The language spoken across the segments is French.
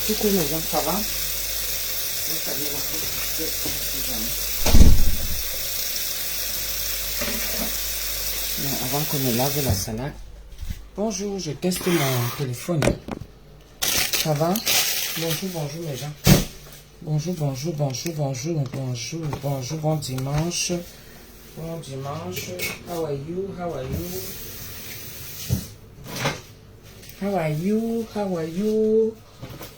Coucou mes gens, ça va? Bon, avant qu'on me lave la salade. Bonjour, je teste mon téléphone. Ça va? Bonjour, bonjour mes gens. Bonjour, bonjour, bonjour, bonjour, bonjour, bonjour, bon dimanche. Bon dimanche. How are you? How are you? How are you? How are you?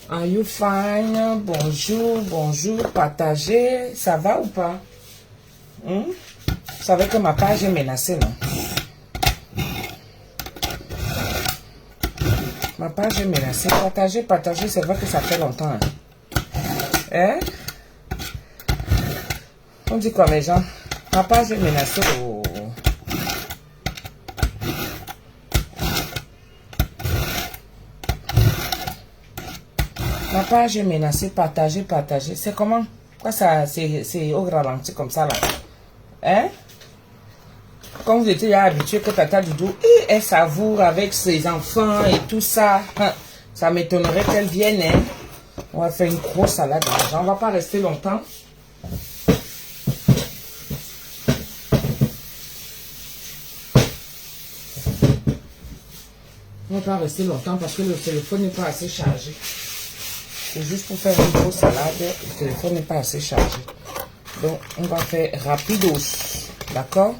Are you fine? Bonjour, bonjour, partagez. Ça va ou pas? Vous savez que ma page est menacée, non? Ma page est menacée. Partagez, partagez. C'est vrai que ça fait longtemps. Hein? On dit quoi, mes gens? Ma page est menacée. Oh. Ma page est menacée. Partagez, partagez. C'est comment? Quoi ça? C'est au ralenti comme ça, là. Hein? Comme vous étiez habitué que Tata Doudou, elle savoure avec ses enfants et tout ça. Ça m'étonnerait qu'elle vienne. Hein? On va faire une grosse salade. On va pas rester longtemps. On va pas rester longtemps parce que le téléphone n'est pas assez chargé. C'est juste pour faire une grosse salade. Le téléphone n'est pas assez chargé. Donc, on va faire rapidos. D'accord?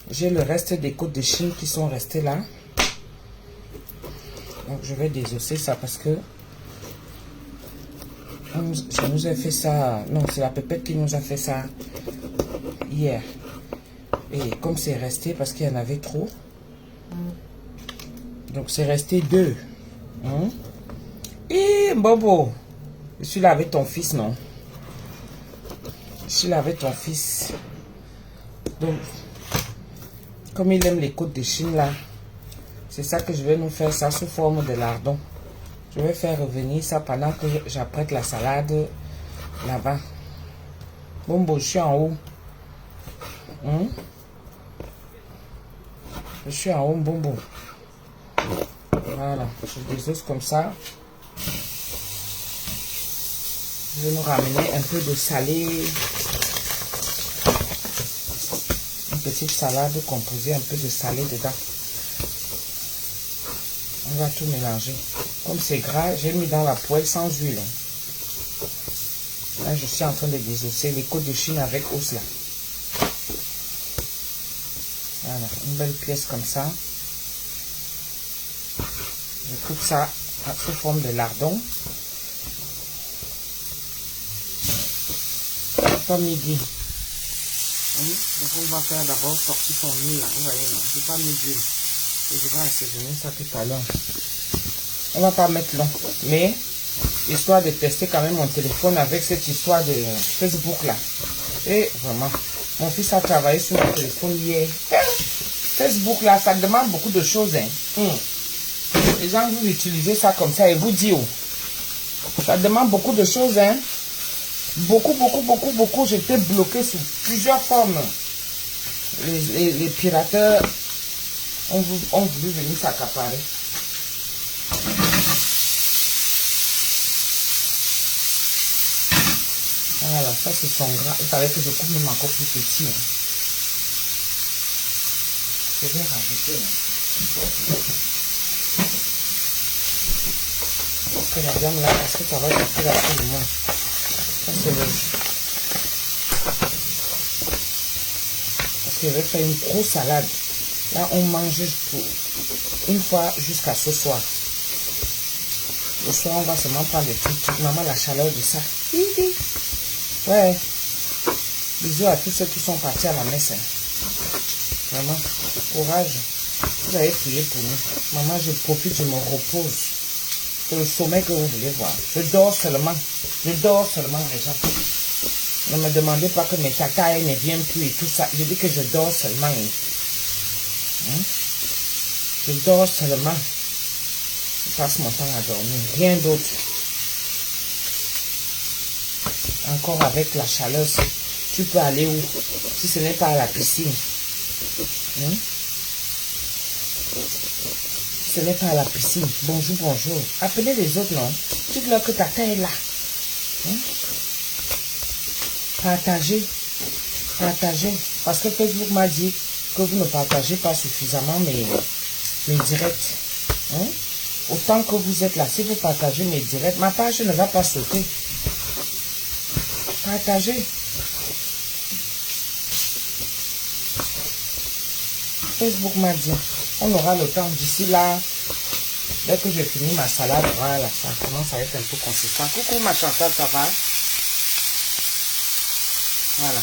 J'ai le reste des côtes de Chine qui sont restées là. Donc, je vais désosser ça parce que je nous ai fait ça. Non, c'est la pépette qui nous a fait ça hier. Et comme c'est resté parce qu'il y en avait trop. Donc, c'est resté 2. Et Bobo, je suis là avec ton fils, non? Je suis là avec ton fils. Donc, comme il aime les côtes de Chine là, c'est ça que je vais nous faire ça sous forme de lardon. Je vais faire revenir ça pendant que j'apprête la salade là-bas. Bon, je suis en haut. Je suis en haut, bon. Voilà, je désosse comme ça. Je vais nous ramener un peu de salé. Une petite salade composée, un peu de salé dedans. On va tout mélanger. Comme c'est gras, j'ai mis dans la poêle sans huile. Là, je suis en train de désosser les côtes de Chine avec os là. Voilà, une belle pièce comme ça. Je coupe ça sous forme de lardon. Pas midi. Donc on va faire d'abord sortir son huile là. Vous voyez, non, je n'ai pas mis d'huile. Et je vais assaisonner ça tout à l'heure. On va pas mettre long. Mais, histoire de tester quand même mon téléphone avec cette histoire de Facebook là. Et vraiment, mon fils a travaillé sur mon téléphone hier. Facebook là, ça demande beaucoup de choses. Les gens, vous utilisez ça comme ça et vous dites, ça demande beaucoup de choses. Beaucoup. J'étais bloqué sous plusieurs formes. Les pirateurs ont voulu venir s'accaparer. Voilà, ça c'est son gras. Il fallait que je coupe même encore plus petit. Je vais rajouter. Parce que la viande là, parce que ça va sortir absolument. Ça c'est le... Parce que je vais faire une grosse salade. Là, on mange une fois jusqu'à ce soir. Le soir, on va seulement prendre des trucs. Maman, la chaleur de ça. Ouais. Bisous à tous ceux qui sont partis à la messe. Vraiment, courage. Vous avez prié pour nous. Maman, je profite, je me repose. C'est le sommeil que vous voulez voir. Je dors seulement. Je dors seulement, les gens. Ne me demandez pas que mes tatas ne viennent plus et tout ça. Je dis que je dors seulement. Je dors seulement. Je passe mon temps à dormir. Rien d'autre. Encore avec la chaleur, tu peux aller où? Si ce n'est pas à la piscine. ce n'est pas à la piscine. Bonjour, bonjour. Appelez les autres, non? Dites-leur que tata est là. Hein? Partagez. Partagez. Parce que Facebook m'a dit que vous ne partagez pas suffisamment mes directs. Hein? Autant que vous êtes là, si vous partagez mes directs, ma page ne va pas sauter. Partagez. Facebook m'a dit, on aura le temps d'ici là. Dès que j'ai fini ma salade, voilà, ça commence à être un peu consistant. Coucou ma Chantal, ça va? Voilà.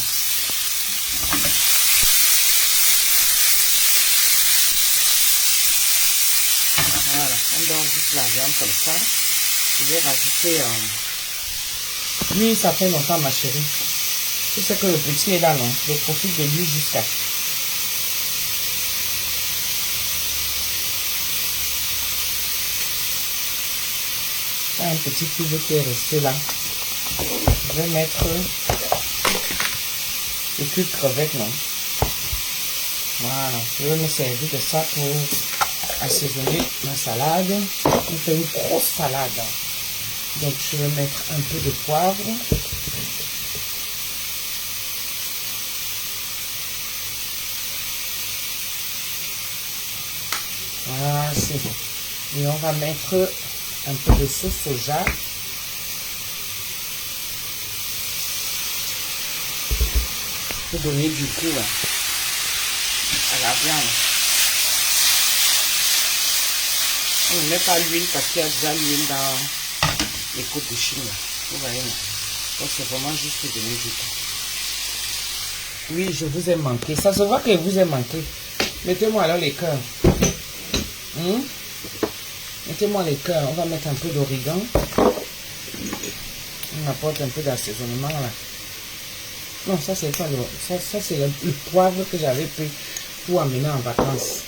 Voilà, on donne juste la viande comme ça. Je vais rajouter... Lui, ça fait longtemps ma chérie. Tu sais que le petit est là, non? Je profite de lui jusqu'à... Un petit cube qui est resté là. Je vais mettre le cube crevette, non? Voilà, je vais me servir de ça pour assaisonner ma salade. Je fais une grosse salade. Donc je vais mettre un peu de poivre. Voilà, c'est bon. Et on va mettre un peu de sauce soja. Pour donner du goût à la viande. On ne met pas l'huile parce qu'il y a déjà l'huile dans les côtes de Chine. Vous voyez, non? Donc c'est vraiment juste pour donner du goût. Oui, je vous ai manqué. Ça se voit que je vous ai manqué. Mettez-moi alors les cœurs. Mettez-moi les cœurs. On va mettre un peu d'origan. On apporte un peu d'assaisonnement là. Non, ça c'est pas le... Ça c'est le poivre que j'avais pris pour amener en vacances.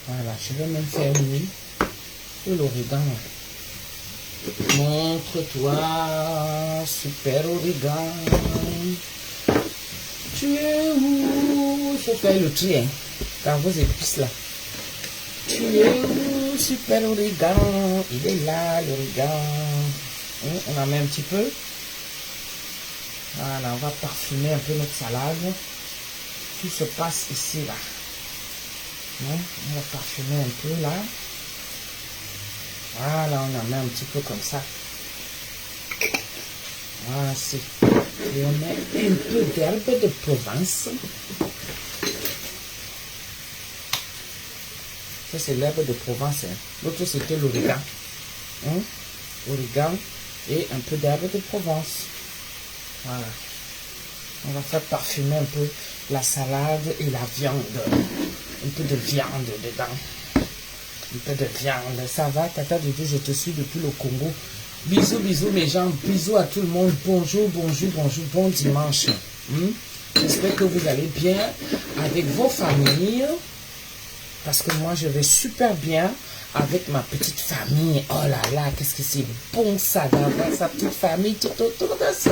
Voilà, je vais même faire l'huile pour l'origan. Montre-toi, super origan. Tu es où? Il faut faire le tri dans vos épices là. Tu es où, super origan? Il est là, l'origan. On en met un petit peu. Voilà, on va parfumer un peu notre salade. Tout se passe ici là. On va parfumer un peu là. Voilà, on en met un petit peu comme ça. Voilà, c'est. Et on met un peu d'herbe de Provence. Ça, c'est l'herbe de Provence. L'autre, c'était l'origan. Origan et un peu d'herbe de Provence. Voilà. On va faire parfumer un peu la salade et la viande. Un peu de viande dedans. Un peu de viande. Ça va, Tata Doudou, je te suis depuis le Congo. Bisous, bisous mes gens. Bisous à tout le monde. Bonjour, bonjour, bonjour. Bon dimanche. J'espère que vous allez bien avec vos familles. Parce que moi, je vais super bien avec ma petite famille. Oh là là, qu'est-ce que c'est bon ça d'avoir sa petite famille tout autour de ça.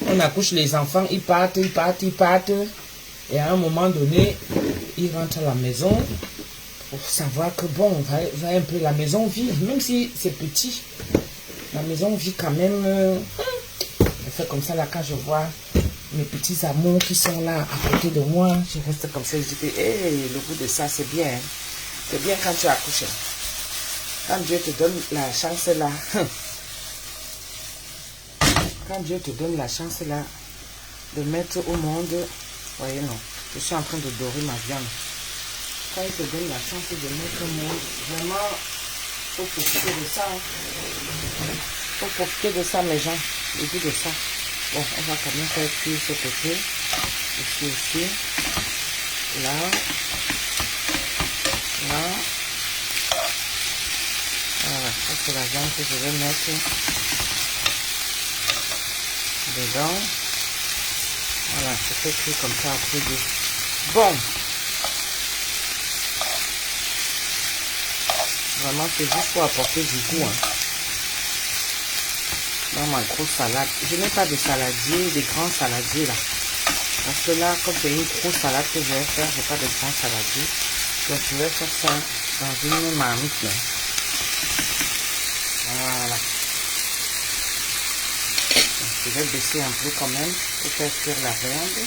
On accouche les enfants, ils partent, ils partent, ils partent. Et à un moment donné, ils rentrent à la maison pour savoir que bon, va un peu, la maison vit, même si c'est petit. La maison vit quand même. Je fais comme ça là quand je vois mes petits amours qui sont là à côté de moi. Je reste comme ça, je dis que hey, le goût de ça c'est bien. Hein. C'est bien quand tu accouches. Quand Dieu te donne la chance là. Quand Dieu te donne la chance là de mettre au monde. Voyez non, je suis en train de dorer ma viande. Quand il te donne la chance de mettre au monde, vraiment, il faut profiter de ça. Il faut profiter de ça mes gens. Le goût de ça. Bon, on va quand même faire cuire ce côté. Ici aussi. Là. Là. Voilà, ça c'est la viande que je vais mettre dedans. Voilà, je fais cuire comme ça après deux. Bon. Vraiment, c'est juste pour apporter du goût. Hein. dans ma grosse salade. Je n'ai pas de saladier, des grands saladiers là. Parce que là, comme c'est une grosse salade que je vais faire, j'ai pas de grands saladiers. Donc je vais faire ça dans une marmite là. Voilà. Donc, je vais baisser un peu quand même pour faire cuire la viande.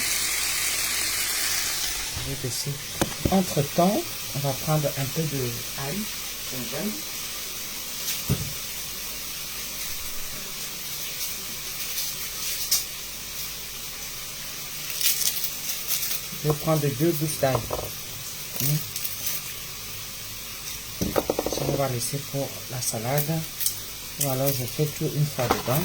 Je vais baisser. Entre temps, on va prendre un peu de ail. Je vais prendre 2 gousses d'ail. Ça, on va laisser pour la salade. Ou alors je fais tout une fois dedans.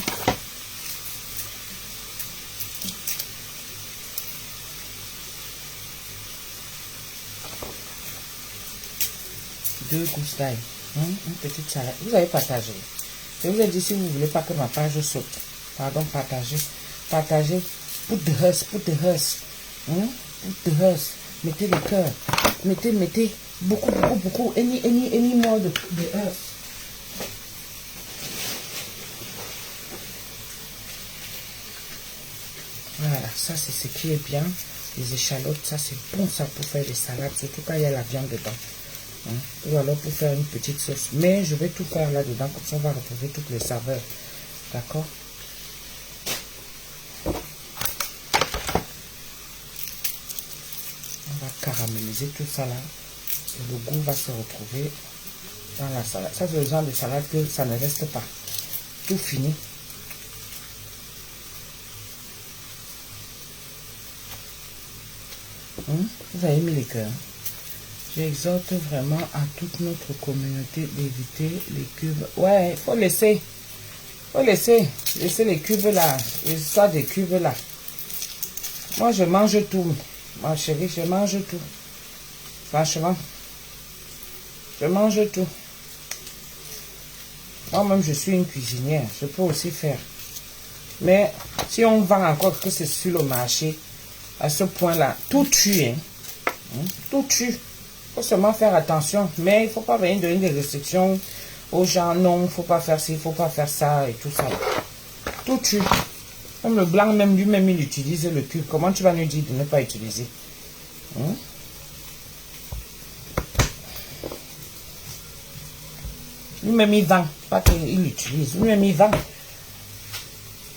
Deux gousses d'ail. Une petite salade. Vous avez partagé. Je vous ai dit, si vous ne voulez pas que ma page saute, pardon, partagez. Partagez. Put the husk, put the husk. Put the husk. Mettez le cœur. Mettez beaucoup. Any more de husk. Voilà, ça c'est ce qui est bien. Les échalotes, ça c'est bon ça pour faire des salades, surtout quand il y a la viande dedans. Ou alors pour faire une petite sauce. Mais je vais tout faire là-dedans, comme ça on va retrouver toutes les saveurs. D'accord? On va caraméliser tout ça là. Et le goût va se retrouver dans la salade. Ça c'est le genre de salade que ça ne reste pas. Tout fini. Vous avez mis les cœurs. J'exhorte vraiment à toute notre communauté d'éviter les cubes. Ouais, il faut laisser. Laisser les cubes là. L'histoire des cubes là. Moi, je mange tout. Ma chérie, je mange tout. Franchement. Je mange tout. Moi-même, je suis une cuisinière. Je peux aussi faire. Mais si on vend encore que c'est sur le marché, à ce point-là, tout tue. Tout tue. Il faut seulement faire attention. Mais il ne faut pas venir donner des restrictions aux gens. Non, il ne faut pas faire ci, il ne faut pas faire ça et tout ça. Tout tue. Comme le blanc, même lui-même, il utilise le cube. Comment tu vas nous dire de ne pas utiliser? Lui-même, il vend. Pas qu'il l'utilise. Lui-même, il vend.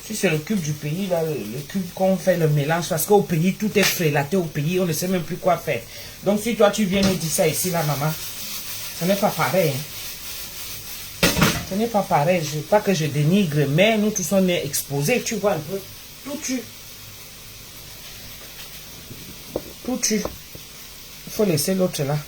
Si c'est le cube du pays, là, le cube qu'on fait le mélange, parce qu'au pays, tout est frélaté au pays, on ne sait même plus quoi faire. Donc, si toi, tu viens nous dire ça ici, là, maman, ce n'est pas pareil. Ce n'est pas pareil. Je ne veux pas que je dénigre, mais nous tous, on est exposés, tu vois un peu. Tout tue. Tout tue. Il faut laisser l'autre là.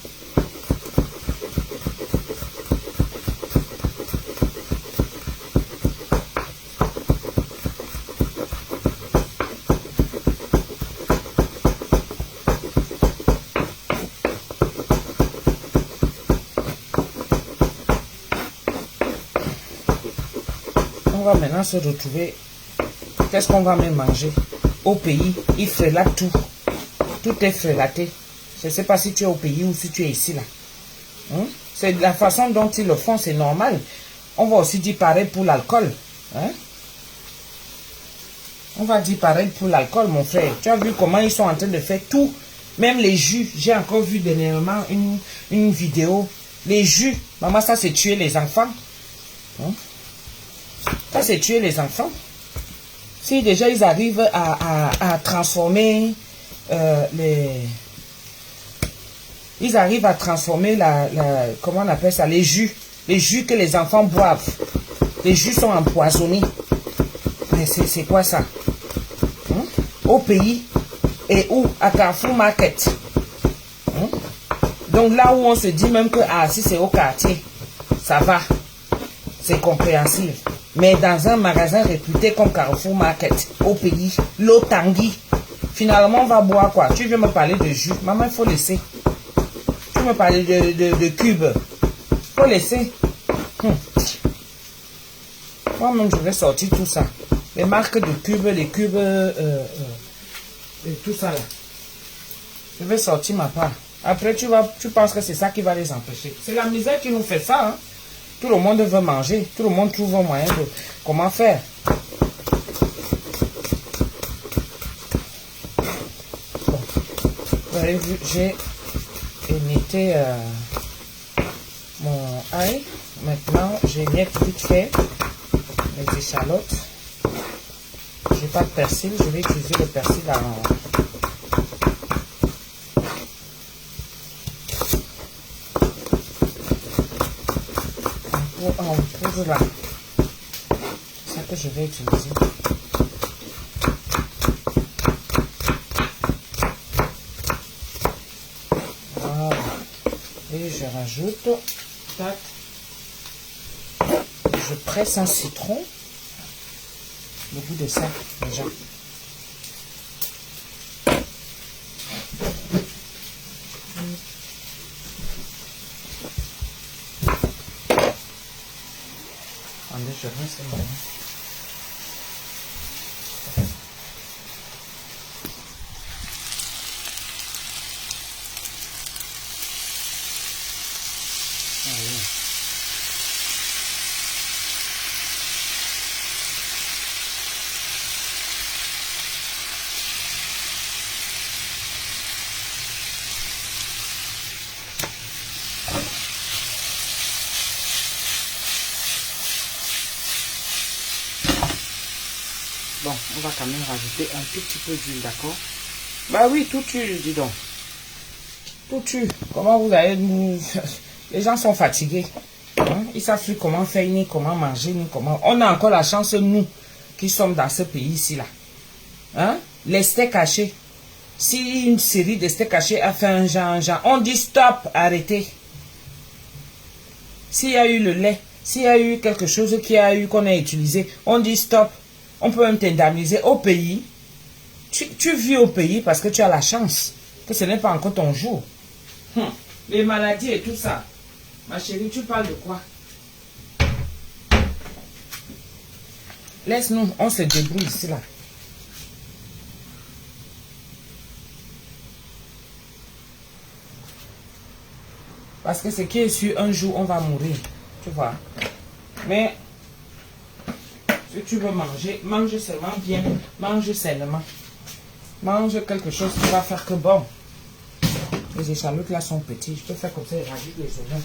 On va maintenant se retrouver. Qu'est-ce qu'on va même manger? Au pays, il frélate tout. Tout est frélaté. Je ne sais pas si tu es au pays ou si tu es ici là. C'est la façon dont ils le font, c'est normal. On va aussi dire pareil pour l'alcool. On va dire pareil pour l'alcool, mon frère. Tu as vu comment ils sont en train de faire tout. Même les jus. J'ai encore vu dernièrement une vidéo. Les jus. Maman, ça c'est tuer les enfants. Ça c'est tuer les enfants. Si déjà ils arrivent à transformer ils arrivent à transformer comment on appelle ça, les jus que les enfants boivent. Les jus sont empoisonnés. Mais c'est quoi ça? Au pays et où? À Carrefour Market. Donc là où on se dit même que si c'est au quartier, ça va. C'est compréhensible. Mais dans un magasin réputé comme Carrefour Market, au pays, l'eau Tanguy, finalement on va boire quoi? Tu veux me parler de jus? Maman, il faut laisser. Tu veux me parler de cubes? Il faut laisser. Moi-même, je vais sortir tout ça. Les marques de cubes, les cubes, tout ça là. Je vais sortir ma part. Après, tu penses que c'est ça qui va les empêcher. C'est la misère qui nous fait ça. Tout le monde veut manger. Tout le monde trouve un moyen de comment faire. avez vu, j'ai émietté mon ail. Maintenant, j'émiette vite fait mes échalotes. J'ai pas de persil, je vais utiliser le persil en poudre là. C'est ça que je vais utiliser. Voilà. Et je rajoute, tac, je presse un citron. Le goût de ça déjà. Attendez, je rince les mains. Bon, on va quand même rajouter un tout petit peu d'huile, d'accord? Bah oui, tout tue, dis donc. Tout tue. Comment vous allez nous... Les gens sont fatigués. Hein? Ils savent plus comment faire, ni comment manger, ni comment... On a encore la chance, nous, qui sommes dans ce pays-ci, là. Hein? Les steaks hachés. Si une série de steaks hachés a fait un genre, on dit stop, arrêtez. S'il y a eu le lait, s'il y a eu quelque chose qu'on a utilisé, on dit stop. On peut même t'indemniser au pays. Tu vis au pays parce que tu as la chance. Que ce n'est pas encore ton jour. Les maladies et tout ça. Ma chérie, tu parles de quoi? Laisse-nous, on se débrouille ici là. Parce que ce qui est sûr, un jour on va mourir. Tu vois. Mais... si tu veux manger, mange seulement bien, mange sainement. Mange quelque chose qui va faire que bon. Les échalotes là sont petits. Je peux faire comme ça et rajoute les oignons.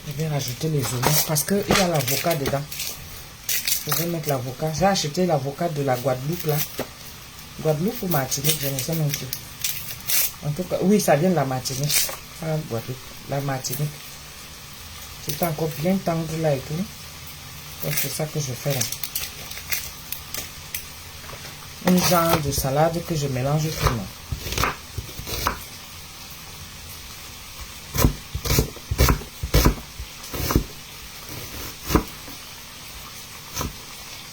Je vais rajouter les oignons parce qu'il y a l'avocat dedans. Je vais mettre l'avocat. J'ai acheté l'avocat de la Guadeloupe là. Guadeloupe ou Martinique, je ne sais même plus. En tout cas, oui, ça vient de la Martinique. Ah, Guadeloupe, la Martinique. C'est encore bien tendre là et tout. Donc c'est ça que je fais là. Un genre de salade que je mélange finement.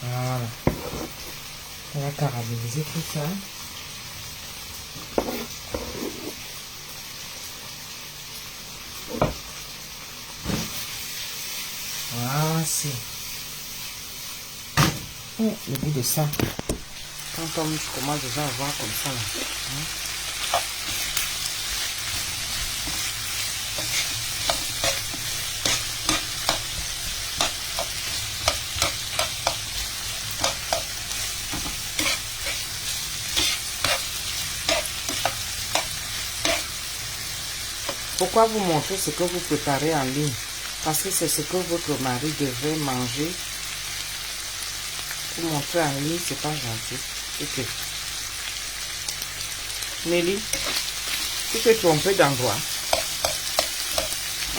Voilà. On va caraméliser tout ça. Voici. Oh, le goût de ça. Quand on commence déjà à voir comme ça là. Pourquoi vous montrer ce que vous préparez en ligne? Parce que c'est ce que votre mari devrait manger. Pour montrer en ligne, c'est pas gentil. Ok. Nelly, tu t'es trompé d'endroit.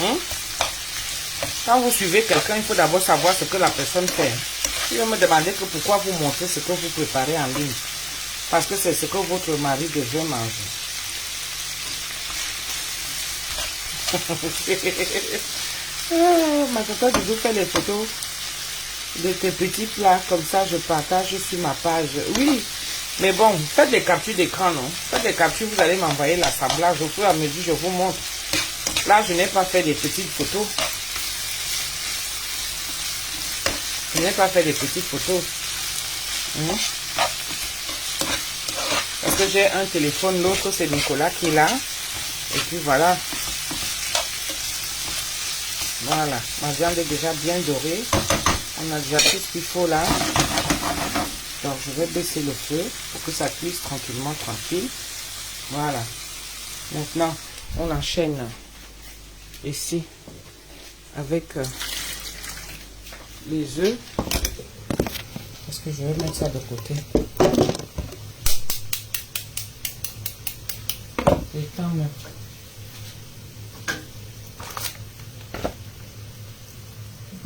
Hein? Quand vous suivez quelqu'un, il faut d'abord savoir ce que la personne fait. Tu vas me demander que pourquoi vous montrez ce que vous préparez en ligne. Parce que c'est ce que votre mari devrait manger. Ma tata toujours fait les photos de tes petits plats, comme ça je partage sur ma page. Oui, mais bon, faites des captures d'écran, non? Faites des captures, vous allez m'envoyer l'assemblage au fur et à mesure, je vous montre. Là, je n'ai pas fait des petites photos. Je n'ai pas fait des petites photos. Parce que j'ai un téléphone, l'autre c'est Nicolas qui est là. Et puis voilà. Voilà, ma viande est déjà bien dorée. On a déjà tout ce qu'il faut là. Donc je vais baisser le feu pour que ça cuise tranquillement, tranquille. Voilà. Maintenant, on enchaîne ici avec les œufs. Parce que je vais mettre ça de côté. Et quand même.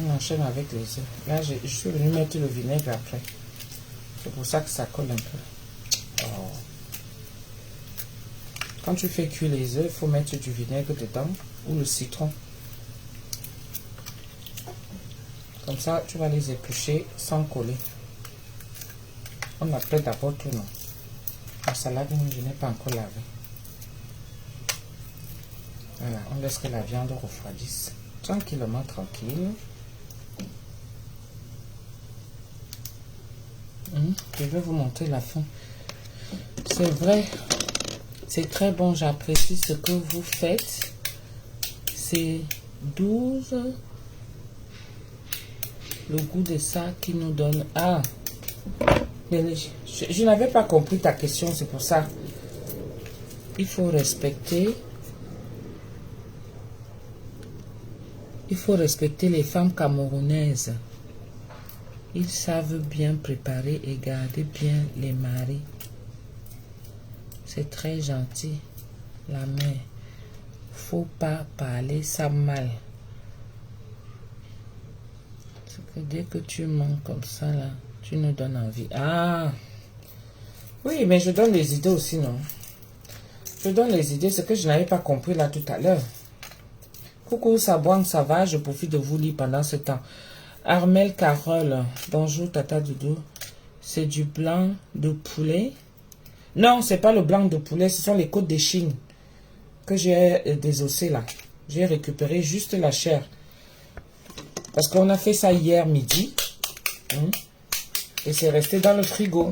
On enchaîne avec les œufs. Là, je suis venu mettre le vinaigre après. C'est pour ça que ça colle un peu. Oh. Quand tu fais cuire les œufs, il faut mettre du vinaigre dedans ou le citron. Comme ça, tu vas les éplucher sans coller. On appelle d'abord tout, non? La salade, je n'ai pas encore lavé. Voilà, on laisse que la viande refroidisse. Tranquillement, tranquille. Je vais vous montrer la fin. C'est vrai, c'est très bon. J'apprécie ce que vous faites. C'est 12. Le goût de ça qui nous donne... Ah, je n'avais pas compris ta question, c'est pour ça. Il faut respecter. Il faut respecter les femmes camerounaises. Ils savent bien préparer et garder bien les maris. C'est très gentil, la mère. Faut pas parler ça mal. C'est que dès que tu manques comme ça, là, tu nous donnes envie. Ah! Oui, mais je donne les idées aussi, non? Je donne les idées, ce que je n'avais pas compris là tout à l'heure. Coucou, Sabouang, ça va? Je profite de vous lire pendant ce temps. Armel Carole, bonjour Tata Doudou. C'est du blanc de poulet? Non, c'est pas le blanc de poulet, ce sont les côtes d'échine que j'ai désossées là. J'ai récupéré juste la chair. Parce qu'on a fait ça hier midi. Et c'est resté dans le frigo.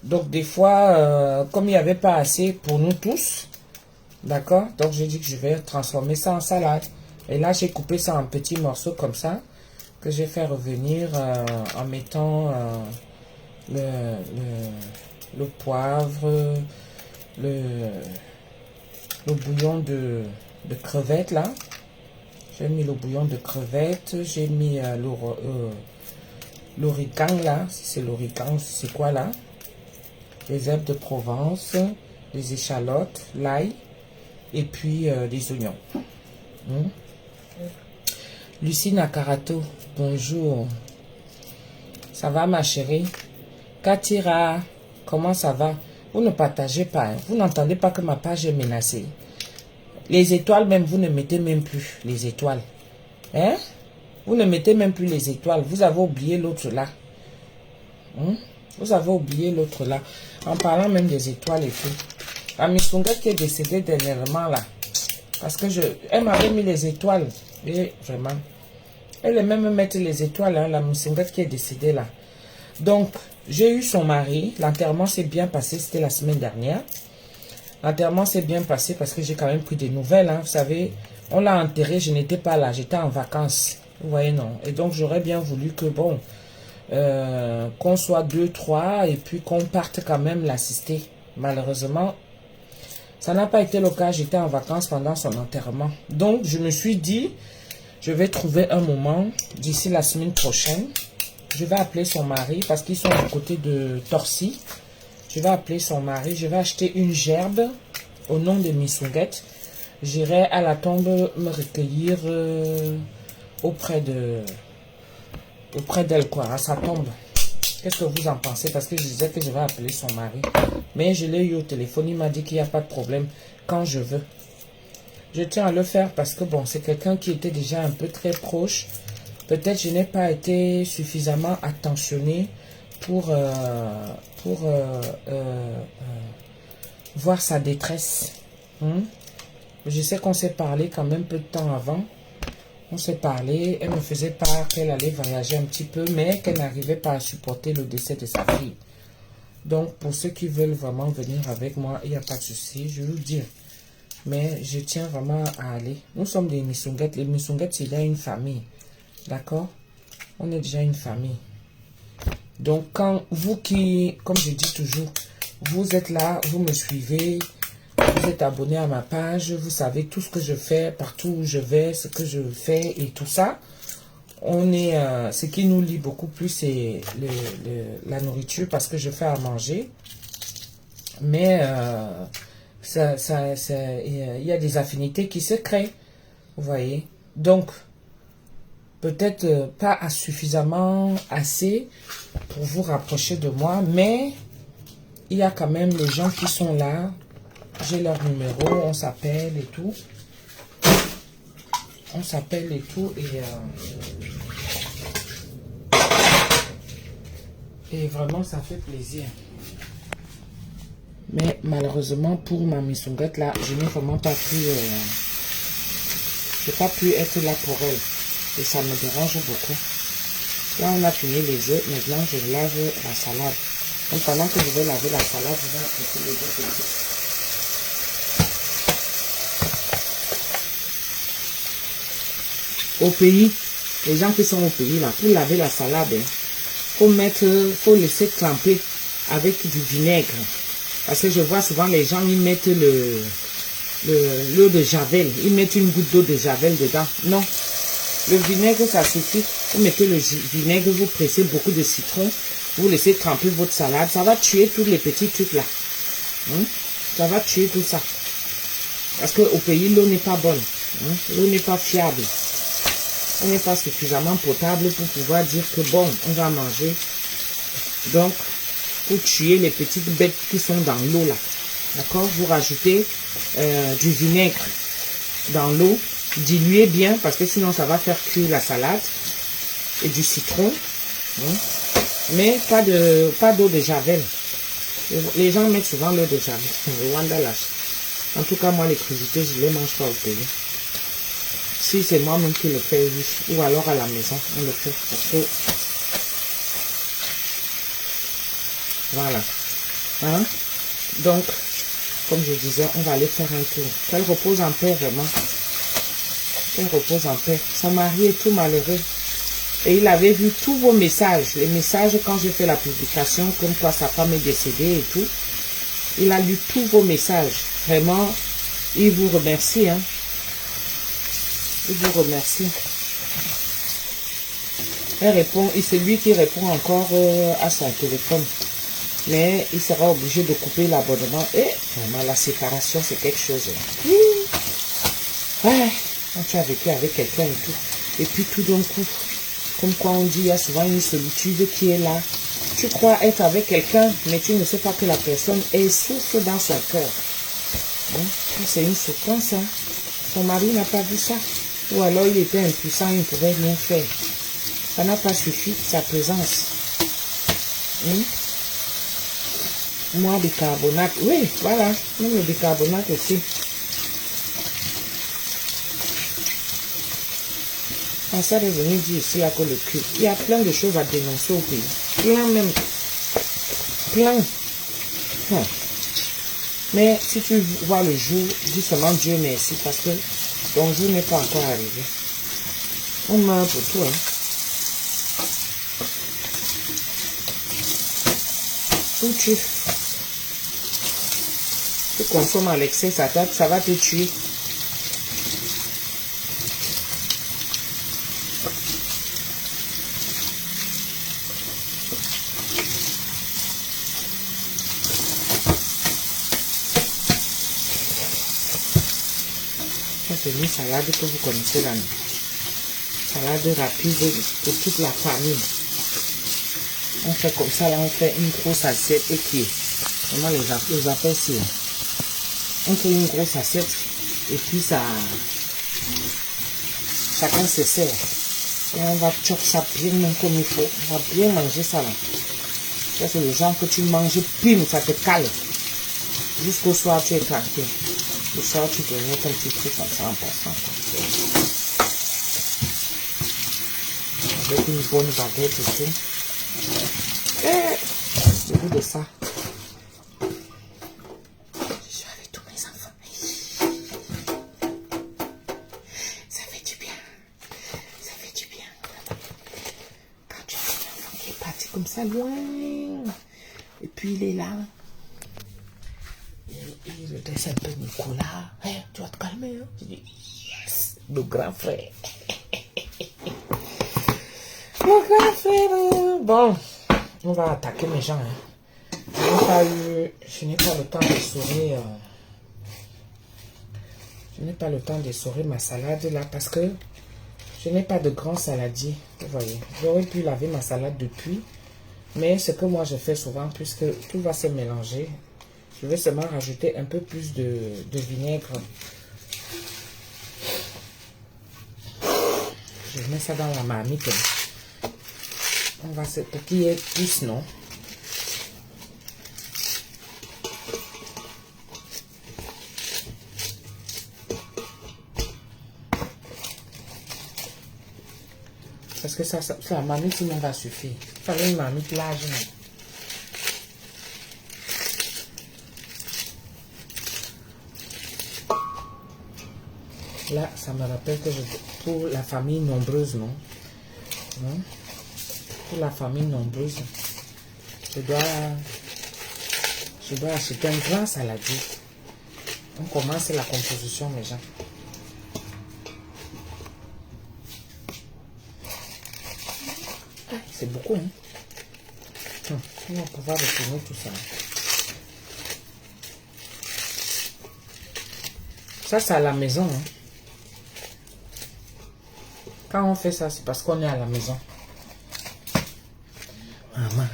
Donc des fois, comme il n'y avait pas assez pour nous tous, d'accord? Donc j'ai dit que je vais transformer ça en salade. Et là, j'ai coupé ça en petits morceaux comme ça, que j'ai fait revenir en mettant le poivre, le bouillon de crevettes là. J'ai mis le bouillon de crevettes, j'ai mis l'origan là, si c'est l'origan, c'est quoi là? Les herbes de Provence, les échalotes, l'ail et puis les oignons. Lucie Nakarato, bonjour. Ça va ma chérie? Katira, comment ça va? Vous ne partagez pas, hein? Vous n'entendez pas que ma page est menacée. Les étoiles même, vous ne mettez même plus les étoiles. Hein? Vous ne mettez même plus les étoiles. Vous avez oublié l'autre là. Vous avez oublié l'autre là. En parlant même des étoiles et tout. La Missunga qui est décédée dernièrement là. Parce que elle m'avait mis les étoiles. Et vraiment. Elle est même mettre les étoiles, hein, la Missunga qui est décédée là. Donc, j'ai eu son mari. L'enterrement s'est bien passé. C'était la semaine dernière. L'enterrement s'est bien passé parce que j'ai quand même pris des nouvelles. Hein. Vous savez, on l'a enterré, je n'étais pas là. J'étais en vacances. Vous voyez, non. Et donc, j'aurais bien voulu que, bon, qu'on soit 2, 3 et puis qu'on parte quand même l'assister. Malheureusement, ça n'a pas été le cas. J'étais en vacances pendant son enterrement. Donc, je me suis dit, je vais trouver un moment d'ici la semaine prochaine. Je vais appeler son mari parce qu'ils sont du côté de Torcy. Je vais appeler son mari. Je vais acheter une gerbe au nom de Missunguette. J'irai à la tombe me recueillir auprès d'elle, quoi, à sa tombe. Qu'est-ce que vous en pensez? Parce que je disais que je vais appeler son mari. Mais je l'ai eu au téléphone. Il m'a dit qu'il n'y a pas de problème quand je veux. Je tiens à le faire parce que, bon, c'est quelqu'un qui était déjà un peu très proche. Peut-être je n'ai pas été suffisamment attentionnée pour voir sa détresse. Je sais qu'on s'est parlé quand même peu de temps avant. On s'est parlé, elle me faisait part qu'elle allait voyager un petit peu, mais qu'elle n'arrivait pas à supporter le décès de sa fille. Donc, pour ceux qui veulent vraiment venir avec moi, il n'y a pas de souci, je vous dis. Mais je tiens vraiment à aller. Nous sommes des Missunguettes. Les Missunguettes, il y a une famille. D'accord? On est déjà une famille. Donc, quand vous qui, comme je dis toujours, vous êtes là, vous me suivez, vous êtes abonné à ma page, vous savez tout ce que je fais, partout où je vais, ce que je fais et tout ça. On est, ce qui nous lie beaucoup plus, c'est la nourriture parce que je fais à manger. Mais il y a des affinités qui se créent, vous voyez. Donc, peut-être pas suffisamment assez pour vous rapprocher de moi, mais il y a quand même les gens qui sont là. J'ai leur numéro, on s'appelle et tout. On s'appelle et tout et vraiment ça fait plaisir. Mais malheureusement pour ma missunguette là, je n'ai vraiment pas pu j'ai pas pu être là pour elle. Et ça me dérange beaucoup. Là on a fini les œufs, maintenant je lave la salade. Donc pendant que je vais laver la salade, je vais appliquer les œufs petits. Au pays, les gens qui sont au pays là, pour laver la salade, faut laisser tremper avec du vinaigre. Parce que je vois souvent les gens, ils mettent l'eau de javel, ils mettent une goutte d'eau de javel dedans. Non, le vinaigre ça suffit. Vous mettez le vinaigre, vous pressez beaucoup de citron, vous laissez tremper votre salade, ça va tuer tous les petits trucs là. Ça va tuer tout ça. Parce qu'au pays, l'eau n'est pas bonne, l'eau n'est pas fiable. On n'est pas suffisamment potable pour pouvoir dire que bon, on va manger. Donc, pour tuer les petites bêtes qui sont dans l'eau là. D'accord? Vous rajoutez du vinaigre dans l'eau. Diluez bien parce que sinon ça va faire cuire la salade. Et du citron. Mais pas d'eau de javel. Les gens mettent souvent l'eau de javel. Rwanda lâche. En tout cas, moi, les crudités, je ne les mange pas au pays. Si c'est moi-même qui le fais, oui. Ou alors à la maison, on le fait. Parce que... Voilà. Donc, comme je disais, on va aller faire un tour. Qu'elle repose en paix, vraiment. Qu'elle repose en paix. Son mari est tout malheureux. Et il avait vu tous vos messages. Les messages, quand j'ai fait la publication, comme quoi sa femme est décédée et tout. Il a lu tous vos messages. Vraiment, il vous remercie, hein. Il vous remercie. Elle répond, et c'est lui qui répond encore à son téléphone. Mais il sera obligé de couper l'abonnement. Et vraiment, la séparation, c'est quelque chose. Ouais, quand tu as vécu avec quelqu'un et tout. Et puis tout d'un coup, comme quoi on dit, il y a souvent une solitude qui est là. Tu crois être avec quelqu'un, mais tu ne sais pas que la personne souffre dans son cœur. C'est une souffrance. Hein. Son mari n'a pas vu ça. Ou alors il était impuissant, il ne pouvait rien faire. Ça n'a pas suffi, sa présence. Moi, bicarbonate, oui, voilà, même le bicarbonate aussi. On s'est revenu dire ici à cause le cul. Il y a plein de choses à dénoncer au pays. Plein même. Plein. Mais si tu vois le jour, dis seulement Dieu merci parce que ton jour n'est pas encore arrivé. On meurt pour tout, hein. Tout tue. Tu consommes à l'excès, ça va te tuer. C'est une salade que vous connaissez là. Salade rapide pour toute la famille. On fait comme ça là, on fait une grosse assiette et qui est. Comment les appelle ici. On fait une grosse assiette et puis ça. Chacun se sert. Et on va choper ça bien comme il faut. On va bien manger ça là. Ça c'est le genre que tu manges, pim, ça te cale. Jusqu'au soir tu es tranquille. Le soir, tu peux mettre un petit truc comme ça en passant. Avec une bonne baguette et tout. Le goût de ça. Je suis avec tous mes enfants. Ça fait du bien. Ça fait du bien. comme ça, loin. Et puis il est là. Il redresse un peu Nicolas. Hey, tu vas te calmer. Hein? Je dis, yes, le grand frère. Le grand frère. Bon, on va attaquer mes gens. Hein. Je n'ai pas le temps d'essorer. Je n'ai pas le temps d'essorer ma salade là parce que je n'ai pas de grand saladier. Vous voyez, j'aurais pu laver ma salade depuis. Mais ce que moi je fais souvent, puisque tout va se mélanger, je vais seulement rajouter un peu plus de vinaigre. Je mets ça dans la marmite. On va se pour qu'il y ait plus, non? Parce que ça la marmite, sinon va suffire. Il fallait une marmite large, non? Là, ça me rappelle que pour la famille nombreuse, non? Pour la famille nombreuse, je dois acheter un grand saladier. On commence la composition, mes gens. C'est beaucoup, hein? On va pouvoir retourner tout ça. Ça, c'est à la maison, hein? Quand on fait ça, c'est parce qu'on est à la maison. Maman.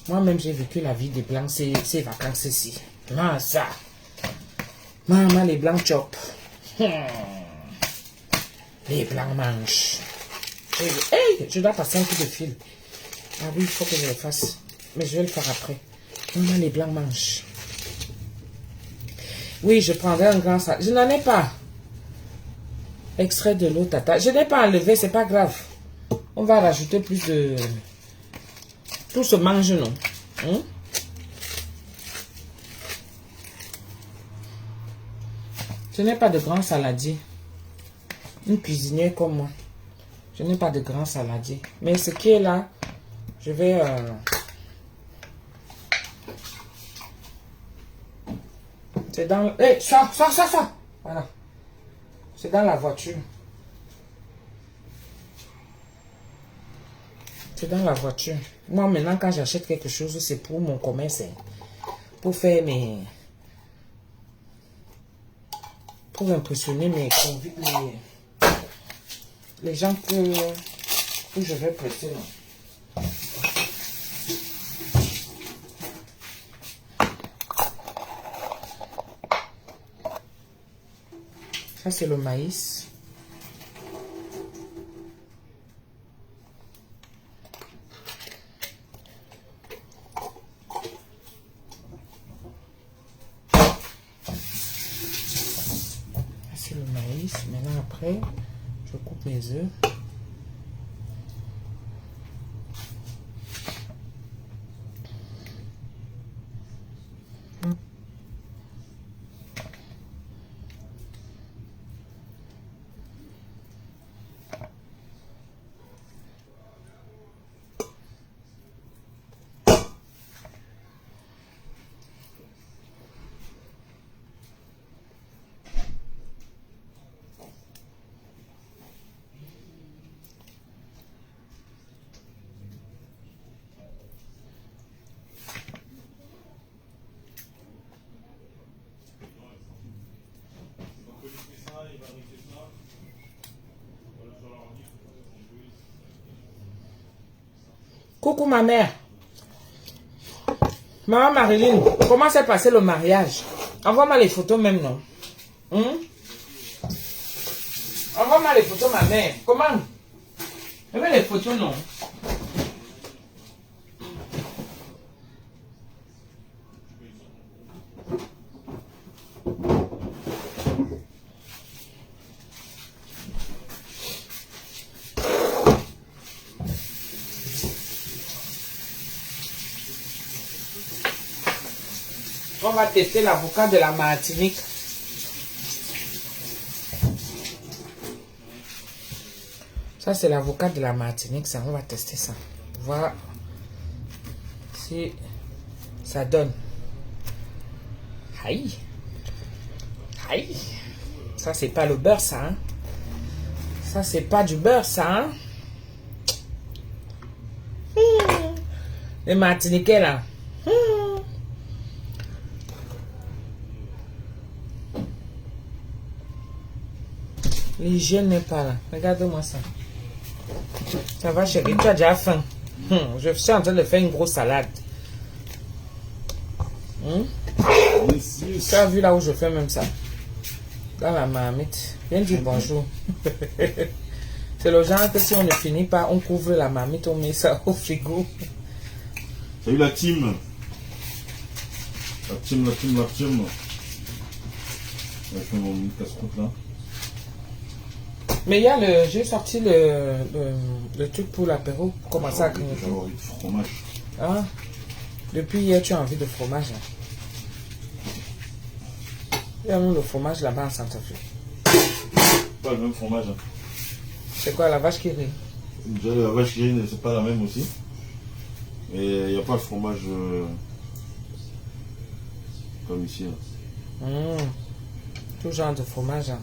Moi-même, j'ai vécu la vie des Blancs ces vacances-ci. Non, ça. Maman, les Blancs chopent. Les Blancs mangent. Hey, je dois passer un coup de fil. Ah oui, il faut que je le fasse. Mais je vais le faire après. Maman, les Blancs mangent. Oui, je prendrai un grand sac. Je n'en ai pas. Extrait de l'eau, tata. Je n'ai pas enlevé, c'est pas grave. On va rajouter plus de... Tout se mange, non? Je n'ai pas de grand saladier. Une cuisinière comme moi. Je n'ai pas de grand saladier. Mais ce qui est là, je vais... C'est dans... Hey, ça! Voilà. C'est dans la voiture. C'est dans la voiture. Moi, maintenant, quand j'achète quelque chose, c'est pour mon commerce. Pour faire mes... Pour impressionner mes convives, les gens que je vais prêter. Ça, c'est le maïs. C'est le maïs. Maintenant, après, je coupe mes œufs. Coucou ma mère. Maman Marilyn, comment s'est passé le mariage? Envoie-moi les photos même, non? Envoie-moi les photos, ma mère. Comment? Je veux les photos, non? On va tester l'avocat de la Martinique. Ça, c'est l'avocat de la Martinique. Ça, on va tester ça. Voir si ça donne. Aïe. Aïe. Ça, c'est pas le beurre, ça. Hein? Ça, c'est pas du beurre, ça. Hein? Les Martiniquais, là. L'hygiène n'est pas là. Regarde-moi ça. Ça va, chérie. Tu as déjà faim. Je suis en train de faire une grosse salade. Tu as vu là où je fais même ça? Dans la marmite. Viens dire bonjour. C'est le genre que si on ne finit pas, on couvre la marmite, on met ça au frigo. Salut la team. La team. Je fais mon casse-croûte là. Mais il y a le... J'ai sorti le truc pour l'apéro pour commencer à grignoter. J'ai envie de fromage. Ah, depuis hier, tu as envie de fromage. Hein? Il y a même le fromage là-bas en Centrafrique. Pas le même fromage. Hein. C'est quoi, la vache qui rit? Déjà, la vache qui rit, c'est pas la même aussi. Mais il n'y a pas le fromage comme ici. Hein. Tout genre de fromage. Hein.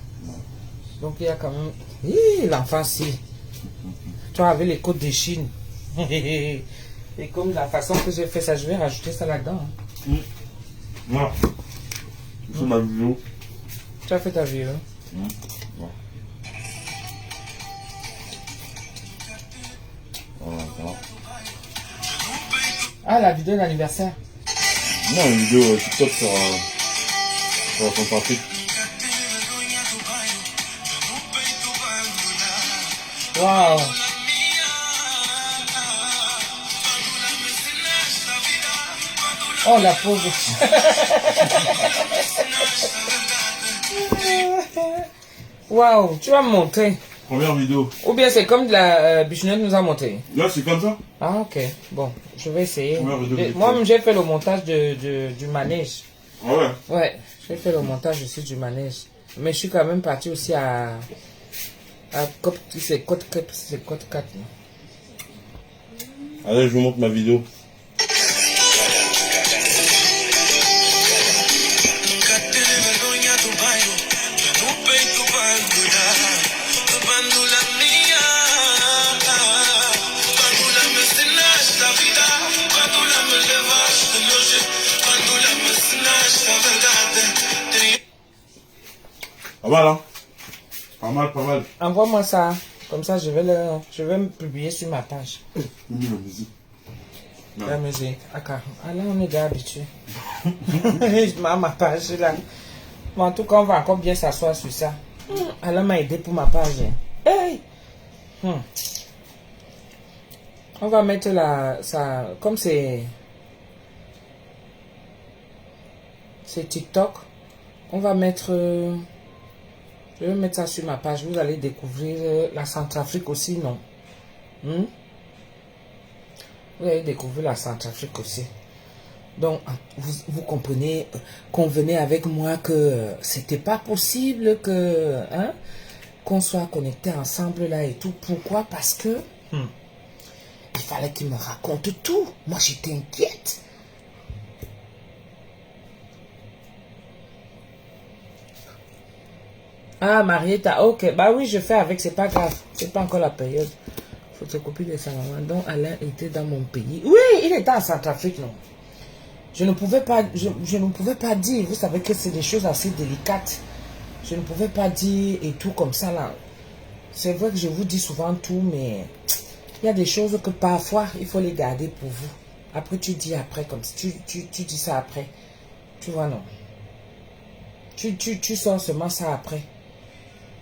Donc il y a quand même... Hi, l'enfant si. Tu vois, avec les côtes de Chine. Et comme la façon que j'ai fait ça, je vais rajouter ça là-dedans. Hein. Voilà. C'est ma vidéo. Tu as fait ta vidéo. Voilà. Ah, la vidéo d'anniversaire. Non, une vidéo TikTok sur son parti. Waouh. Oh, la pauvre. Waouh, tu vas me montrer. Première vidéo. Ou bien c'est comme de la Bichonnette nous a montré. Là, c'est comme ça. Ah, ok. Bon, je vais essayer. Vidéo, moi-même, j'ai fait le montage du manège. Ah ouais. Ouais, j'ai fait le montage aussi du manège. Mais je suis quand même parti aussi à c'est Côte 4. C'est Côte 4. Allez, je vous montre ma vidéo. Pas mal, hein? Pas mal, pas mal. Envoie-moi ça. Comme ça, je vais me publier sur ma page. La musique. La musique. Ah, là, on est déjà habitué. Je mets ma page là. Mais en tout cas, on va encore bien s'asseoir sur ça. Elle m'a aidé pour ma page. Hey! On va mettre ça, comme c'est TikTok, on va mettre, je vais mettre ça sur ma page, vous allez découvrir la Centrafrique aussi, non? Vous allez découvrir la Centrafrique aussi. Donc, vous comprenez, convenez avec moi que c'était pas possible que, qu'on soit connectés ensemble là et tout. Pourquoi? Parce que il fallait qu'il me raconte tout. Moi, j'étais inquiète. Ah, Marietta, ok. Bah oui, je fais avec, c'est pas grave. C'est pas encore la période. Photocopie de sa maman. Donc, Alain était dans mon pays. Oui, il était en Centrafrique, non? Je ne pouvais pas, je ne pouvais pas dire. Vous savez que c'est des choses assez délicates. Je ne pouvais pas dire et tout comme ça, là. C'est vrai que je vous dis souvent tout, mais il y a des choses que parfois, il faut les garder pour vous. Après, tu dis après, comme si tu dis ça après. Tu vois, non? Tu sors seulement ça après.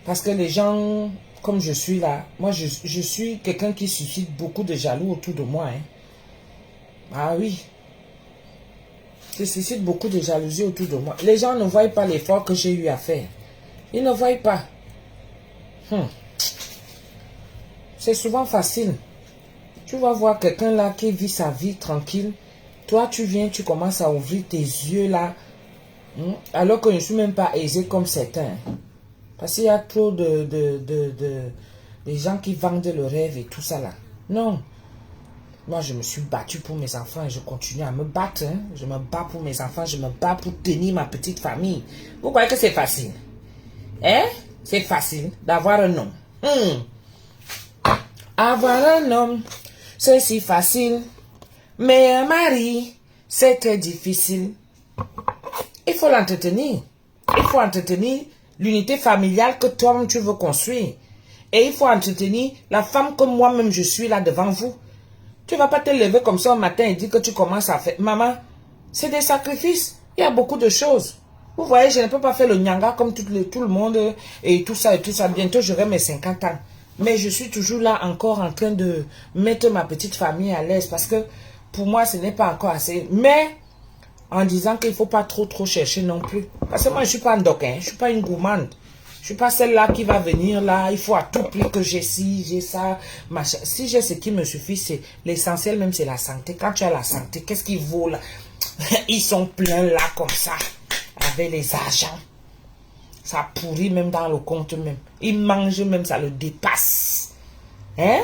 Parce que les gens, comme je suis là, moi, je suis quelqu'un qui suscite beaucoup de jaloux autour de moi. Hein. Ah oui. Je suscite beaucoup de jalousie autour de moi. Les gens ne voient pas l'effort que j'ai eu à faire. Ils ne voient pas. C'est souvent facile. Tu vas voir quelqu'un là qui vit sa vie tranquille. Toi, tu viens, tu commences à ouvrir tes yeux là. Alors que je ne suis même pas aisé comme certains. Parce qu'il y a trop de Les gens qui vendent le rêve et tout ça là. Non. Moi, je me suis battue pour mes enfants et je continue à me battre. Hein. Je me bats pour mes enfants, je me bats pour tenir ma petite famille. Vous croyez que c'est facile? Hein? C'est facile d'avoir un homme. Avoir un homme, c'est si facile. Mais un mari, c'est très difficile. Il faut l'entretenir. Il faut entretenir l'unité familiale que toi-même tu veux construire. Et il faut entretenir la femme que moi-même je suis là devant vous. Tu ne vas pas te lever comme ça un matin et dire que tu commences à faire. Maman, c'est des sacrifices. Il y a beaucoup de choses. Vous voyez, je ne peux pas faire le nyanga comme tout le monde et tout ça et tout ça. Bientôt, j'aurai mes 50 ans. Mais je suis toujours là encore en train de mettre ma petite famille à l'aise parce que pour moi, ce n'est pas encore assez. Mais en disant qu'il ne faut pas trop chercher non plus. Parce que moi, je ne suis pas un doc, hein. Je ne suis pas une gourmande. Je ne suis pas celle-là qui va venir là. Il faut à tout prix que j'ai ci, j'ai ça, machin. Si j'ai ce qui me suffit, c'est l'essentiel même, c'est la santé. Quand tu as la santé, qu'est-ce qui vaut là? Ils sont pleins là comme ça, avec les agents. Ça pourrit même dans le compte même. Ils mangent même, ça le dépasse. Hein?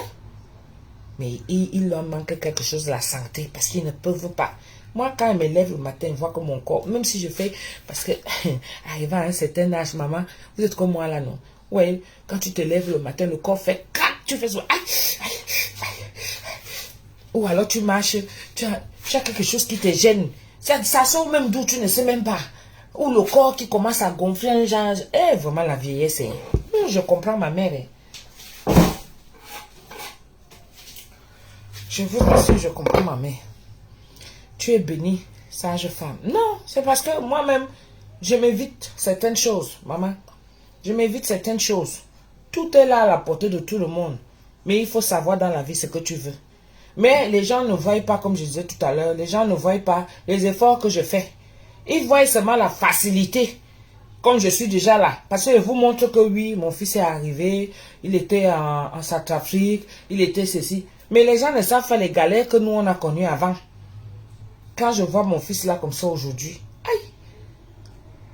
Mais il leur manque quelque chose de la santé parce qu'ils ne peuvent pas. Moi, quand je me lève le matin, je vois que mon corps, même si je fais, parce que, arrivant à un certain âge, maman, vous êtes comme moi là, non? Ouais, quand tu te lèves le matin, le corps fait crac, tu fais ça, aïe, aïe, aïe. Ou alors tu marches, tu as quelque chose qui te gêne. Ça sort même d'où tu ne sais même pas. Ou le corps qui commence à gonfler un genre. Vraiment la vieillesse. Je comprends ma mère. Je vous rassure, je comprends ma mère. Tu es bénie, sage femme. Non, c'est parce que moi-même, je m'évite certaines choses, maman. Je m'évite certaines choses. Tout est là à la portée de tout le monde. Mais il faut savoir dans la vie ce que tu veux. Mais les gens ne voient pas, comme je disais tout à l'heure, les gens ne voient pas les efforts que je fais. Ils voient seulement la facilité. Comme je suis déjà là. Parce que je vous montre que oui, mon fils est arrivé. Il était en Centrafrique. Il était ceci. Mais les gens ne savent pas les galères que nous on a connues avant. Quand je vois mon fils là comme ça aujourd'hui, aïe,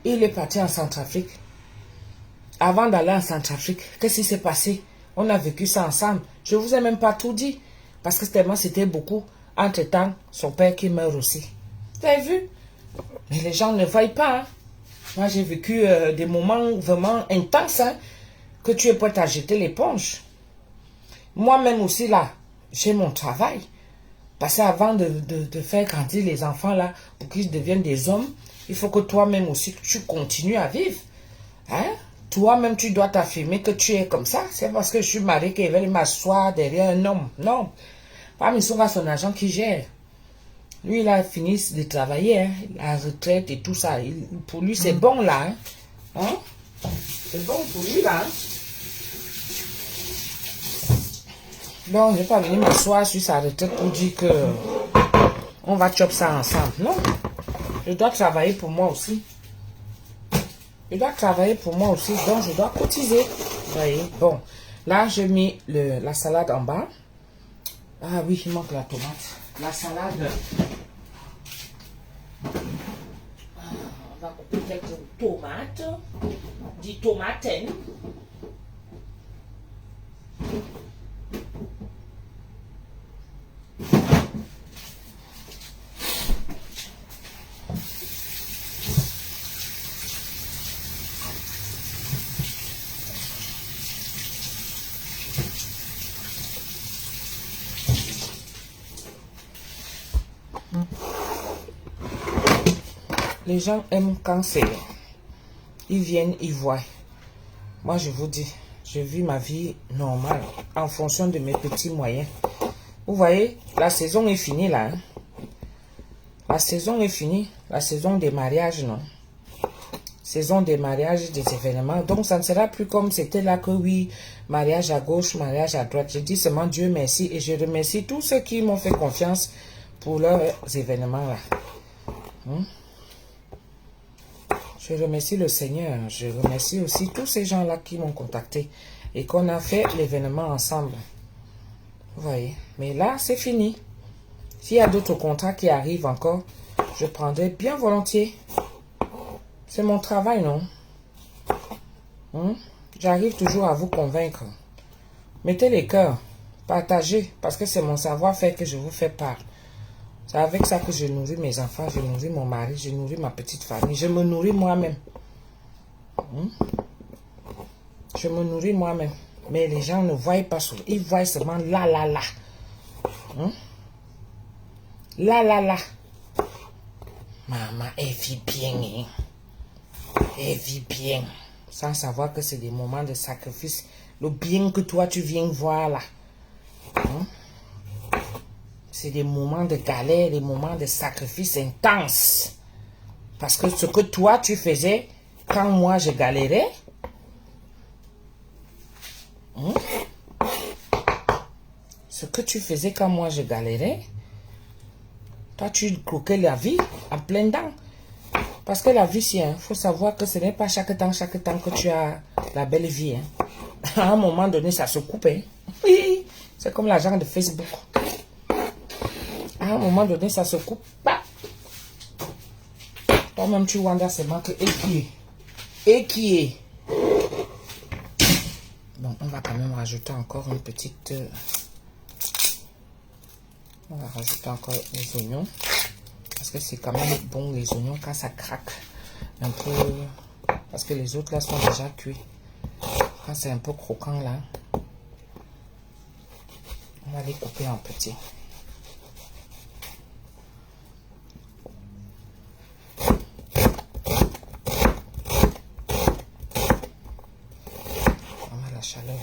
il est parti en Centrafrique. Avant d'aller en Centrafrique, qu'est-ce qui s'est passé? On a vécu ça ensemble. Je ne vous ai même pas tout dit. Parce que tellement c'était beaucoup. Entre-temps, son père qui meurt aussi. Vous avez vu? Mais les gens ne voient pas. Hein? Moi, j'ai vécu des moments vraiment intenses. Hein, que tu es prêt à jeter l'éponge. Moi-même aussi là, j'ai mon travail. Parce qu'avant de faire grandir les enfants là, pour qu'ils deviennent des hommes, il faut que toi-même aussi, tu continues à vivre. Hein? Toi-même, tu dois t'affirmer que tu es comme ça. C'est parce que je suis mariée qu'il va m'asseoir derrière un homme. Non. Pas Missoura, son agent qui gère. Lui, il a fini de travailler. Hein? La retraite et tout ça. Pour lui, c'est bon là. Hein? Hein? C'est bon pour lui là. Hein? Donc, je ne vais pas venir m'asseoir sur sa retraite pour dire que on va chop ça ensemble. Non. Je dois travailler pour moi aussi. Je dois travailler pour moi aussi. Donc, je dois cotiser. Vous voyez. Bon. Là, j'ai mis la salade en bas. Ah oui, il manque la tomate. La salade. On va couper quelques tomates. Des tomates. Les gens aiment quand c'est... Ils viennent, ils voient. Moi, je vous dis, je vis ma vie normale en fonction de mes petits moyens. Vous voyez, la saison est finie là. Hein? La saison est finie. La saison des mariages, non? Saison des mariages, des événements. Donc, ça ne sera plus comme c'était là que oui, mariage à gauche, mariage à droite. Je dis seulement Dieu merci et je remercie tous ceux qui m'ont fait confiance pour leurs événements là. Je remercie le Seigneur. Je remercie aussi tous ces gens-là qui m'ont contacté et qu'on a fait l'événement ensemble. Vous voyez. Mais là, c'est fini. S'il y a d'autres contrats qui arrivent encore, je prendrai bien volontiers. C'est mon travail, non? J'arrive toujours à vous convaincre. Mettez les cœurs. Partagez. Parce que c'est mon savoir-faire que je vous fais part. C'est avec ça que je nourris mes enfants, je nourris mon mari, je nourris ma petite famille. Je me nourris moi-même. Je me nourris moi-même. Mais les gens ne voient pas ça. Ils voient seulement là, là, là. Là, là, là. Maman, elle vit bien. Hein? Elle vit bien. Sans savoir que c'est des moments de sacrifice. Le bien que toi, tu viens voir là. C'est des moments de galère, des moments de sacrifice intense. Parce que ce que toi, tu faisais quand moi, je galérais, ce que tu faisais quand moi, je galérais, toi, tu croquais la vie en plein dents. Parce que la vie, il faut savoir que ce n'est pas chaque temps que tu as la belle vie. Hein. À un moment donné, ça se coupe. Hein. C'est comme l'argent de Facebook. À un moment donné, ça se coupe. Bah. Toi-même, tu vois seulement que et qui est. Bon, on va quand même rajouter encore une petite... On va rajouter encore les oignons. Parce que c'est quand même bon les oignons quand ça craque. Un peu... Parce que les autres là sont déjà cuits. Quand c'est un peu croquant là, on va les couper en petits. On a la chaleur.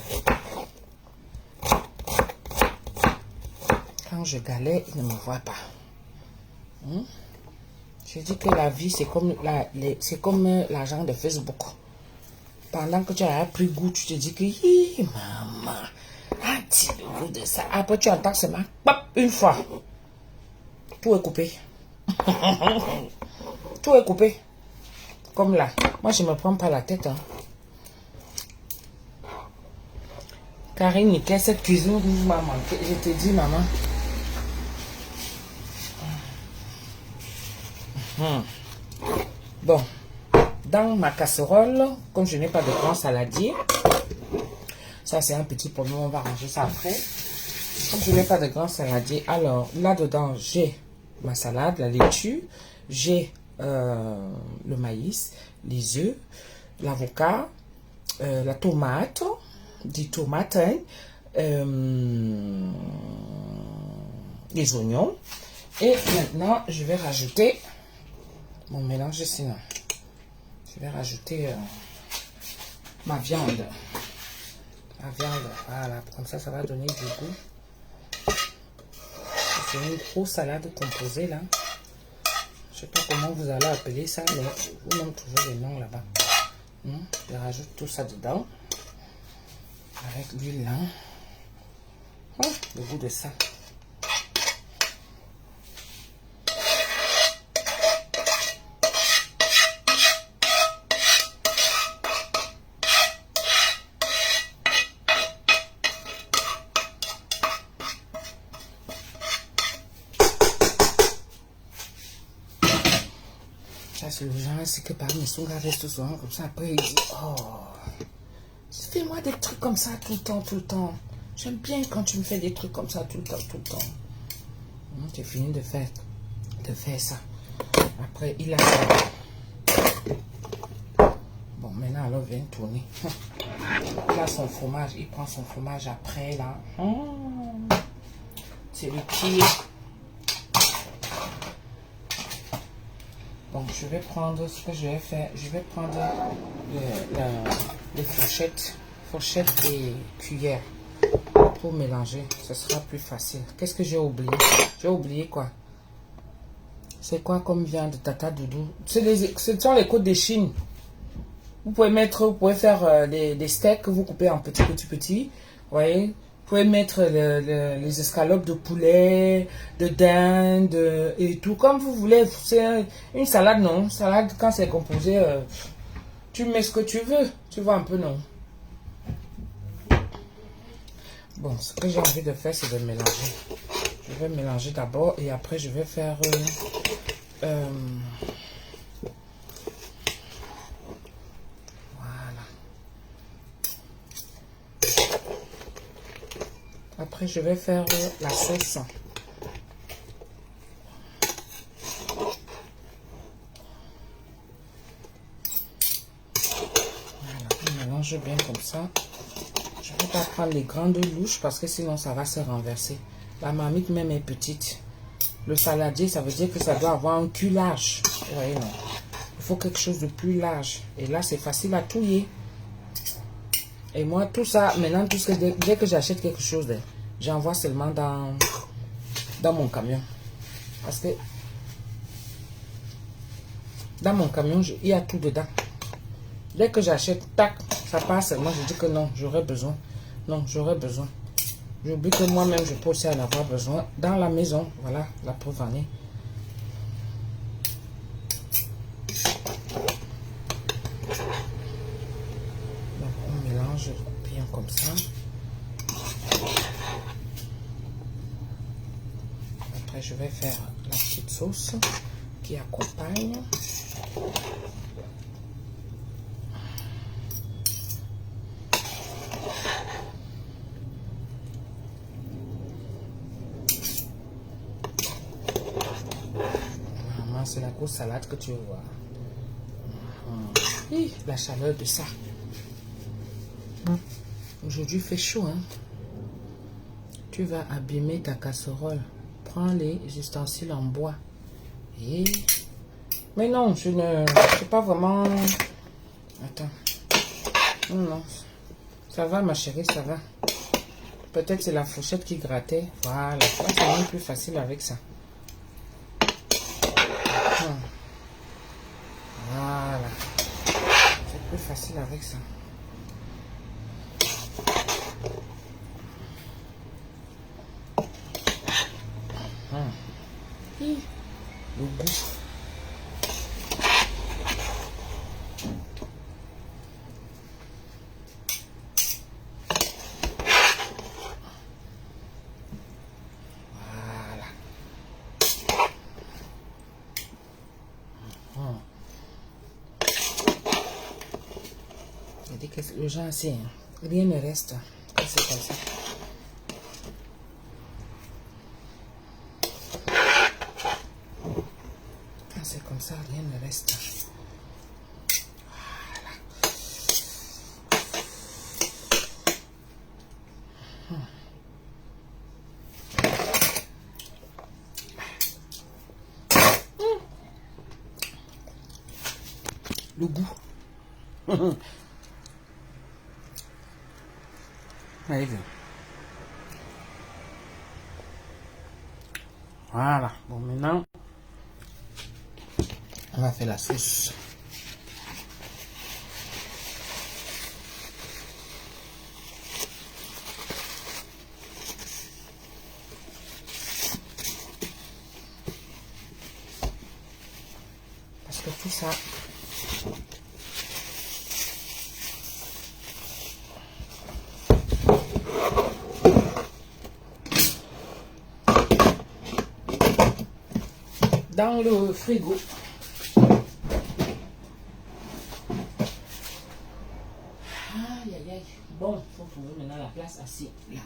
Quand je galère, ils ne me voient pas. Je dis que la vie, c'est comme l'argent de Facebook. Pendant que tu as pris goût, tu te dis que, maman, as-tu le goût de ça? Après, tu entends seulement, pop, une fois. Tout est coupé. Tout est coupé. Comme là. Moi, je ne me prends pas la tête. Hein. Karine, nickel, cette cuisine m'a manqué. Je te dis, maman. Bon. Dans ma casserole, comme je n'ai pas de grand saladier, ça c'est un petit problème, on va ranger ça après. Comme je n'ai pas de grand saladier, alors là-dedans, j'ai ma salade, la laitue, j'ai le maïs, les œufs, l'avocat, la tomate, des tomates, hein, les oignons. Et maintenant, je vais rajouter mon mélange sinon. Je vais rajouter ma viande. Ma viande, voilà, comme ça, ça va donner du goût. C'est une grosse salade composée là. Je sais pas comment vous allez appeler ça, mais vous-même trouvez les noms là-bas. Je rajoute tout ça dedans. Avec l'huile là. Oh, le goût de ça. C'est le genre, c'est que parmi son gars reste souvent comme ça. Après, il dit, oh, fais-moi des trucs comme ça tout le temps, tout le temps. J'aime bien quand tu me fais des trucs comme ça tout le temps, tout le temps. J'ai fini de faire ça. Après, il a... Bon, maintenant, alors, viens tourner. Il a son fromage, il prend son fromage après, là. C'est le pied. Donc, je vais prendre ce que je vais faire. Je vais prendre les fourchettes et cuillères pour mélanger. Ce sera plus facile. Qu'est-ce que j'ai oublié? J'ai oublié quoi? C'est quoi comme viande, tata doudou? Ce sont les côtes de Chine. Vous pouvez faire des steaks que vous coupez en petits. Vous voyez? Vous pouvez mettre les escalopes de poulet, de dinde et tout comme vous voulez. C'est une salade, non? Salade, quand c'est composé, tu mets ce que tu veux. Tu vois un peu, non? Bon, ce que j'ai envie de faire, c'est de mélanger. Je vais mélanger d'abord et après, je vais faire... Après, je vais faire la sauce. Voilà, on mélange bien comme ça. Je ne vais pas prendre les grandes louches parce que sinon ça va se renverser. La marmite même est petite. Le saladier, ça veut dire que ça doit avoir un cul large. Vous voyez, non? Il faut quelque chose de plus large. Et là, c'est facile à touiller. Et moi, tout ça, maintenant, tout ce que, dès que j'achète quelque chose, j'envoie seulement dans mon camion. Parce que dans mon camion, il y a tout dedans. Dès que j'achète, tac, ça passe. Moi, je dis que non, j'aurais besoin. Non, j'aurais besoin. J'oublie que moi-même, je peux aussi en avoir besoin dans la maison. Voilà, la preuve en est. Donc, on mélange bien comme ça. Après, je vais faire la petite sauce qui accompagne. C'est la grosse salade que tu vois. La chaleur de ça. Aujourd'hui, il fait chaud. Hein? Tu vas abîmer ta casserole. Prends les ustensiles en bois. Et... Mais non, je ne sais pas vraiment... Attends. Non. Ça va, ma chérie, ça va. Peut-être c'est la fourchette qui grattait. Voilà. C'est même plus facile avec ça. Voilà. C'est plus facile avec ça. Le goût. Le genre, c'est rien ne reste. C'est comme ça. C'est comme ça, rien ne reste. Voilà. Le goût. Allez, viens. Voilà. Bon, maintenant, on va faire la sauce. Parce que tout ça... dans le frigo. Aïe, aïe, aïe. Bon, il faut trouver maintenant la place assis là.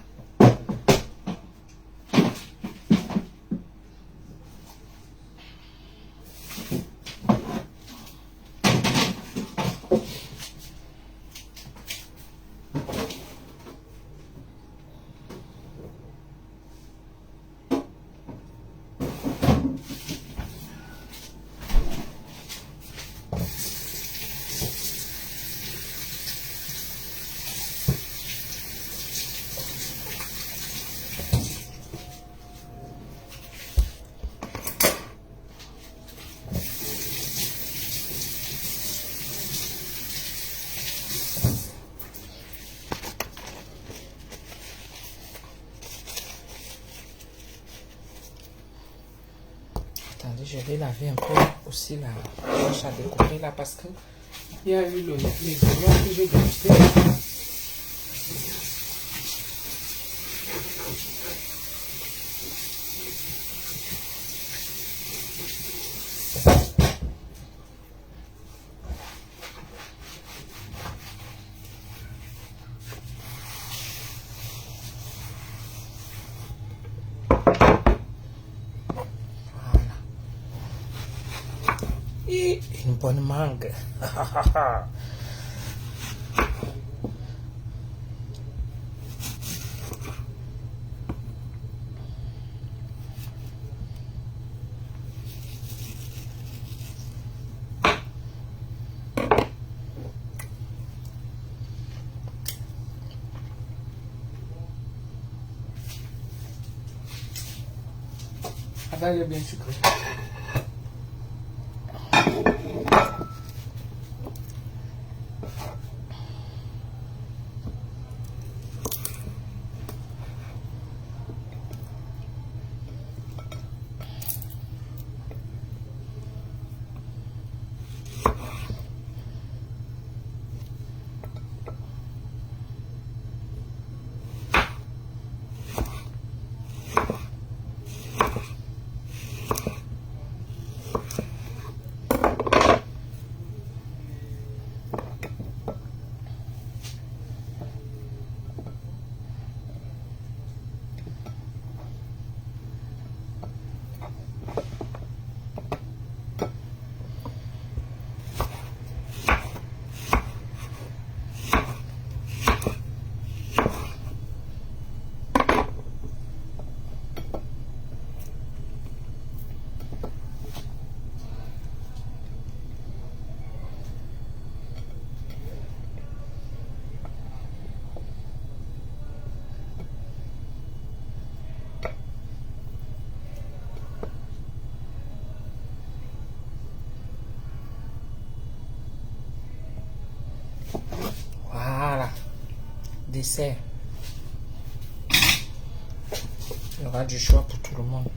Attendez, je vais laver un peu aussi la poche à découper là parce que il y a eu les oignons que j'ai gâtés. une bonne mangue. Ah ben, il est bien sucré. Voilà. Dessert. Il y aura du choix pour tout le monde.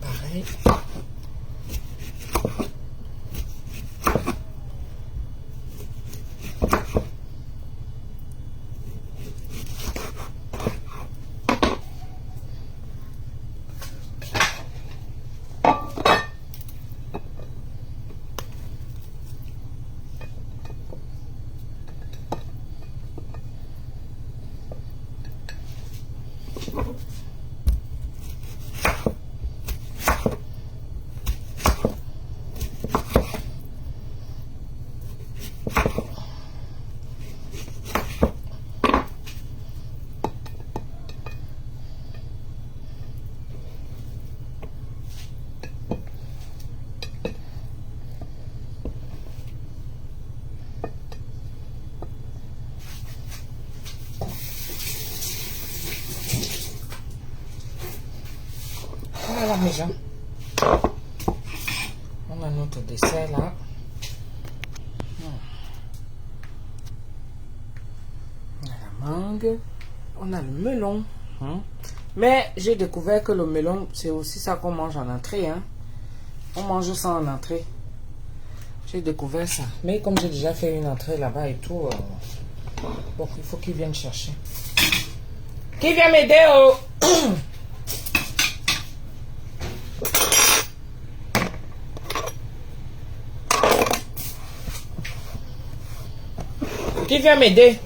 Pareil. À la maison. On a notre dessert là. On a la mangue. On a le melon. Mais j'ai découvert que le melon, c'est aussi ça qu'on mange en entrée. On mange ça en entrée. J'ai découvert ça. Mais comme j'ai déjà fait une entrée là-bas et tout, bon, il faut qu'ils viennent chercher. Qui vient m'aider oh? Qui vient m'aider?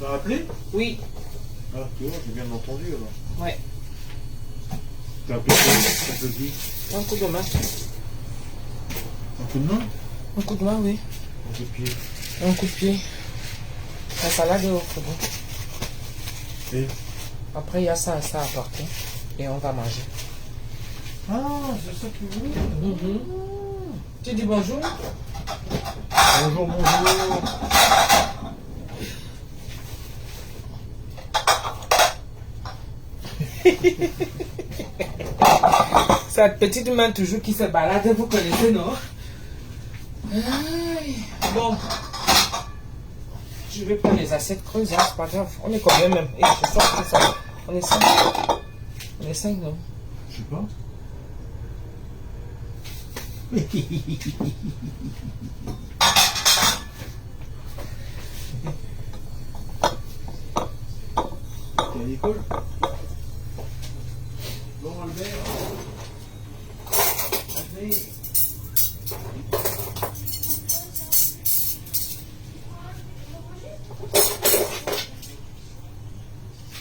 T'as appelé? Oui. Ah, tu vois, j'ai bien entendu alors. Ouais. T'as appelé qui? Un coup de main. Un coup de main? Un coup de main, oui. Un coup de pied. Un coup de pied. La salade est au frigo. Et? Après, il y a ça à apporter. Et on va manger. Ah, c'est ça que vous voulez? Tu dis bonjour? Bonjour, bonjour. Cette petite main toujours qui se balade, vous connaissez, non? Aïe. Bon. Je vais prendre les assiettes creuses, hein, c'est pas grave. On est combien même? Et je sors tout ça. On est 5. On est 5, non? Je sais pas. T'es à l'école? Bon, Albert. Allez.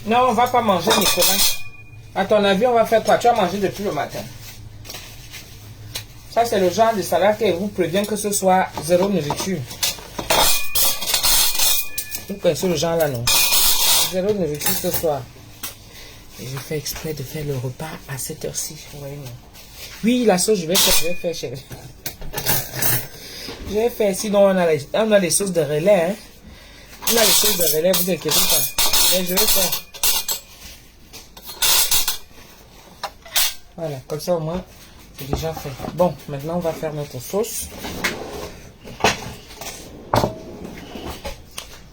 Non, on va pas manger, Nicolas. À ton avis, on va faire quoi? Tu vas manger depuis le matin. Ça, c'est le genre de salade qui vous prévient que ce soit zéro nourriture. Vous connaissez le genre là, non? Zéro nourriture ce soir. Et je fais exprès de faire le repas à cette heure-ci. Oui, la sauce, je vais faire, chérie. Je vais faire, sinon on a les sauces de relais. Hein. On a les sauces de relais, vous inquiétez pas. Mais je vais faire. Voilà, comme ça au moins, c'est déjà fait. Bon, maintenant on va faire notre sauce.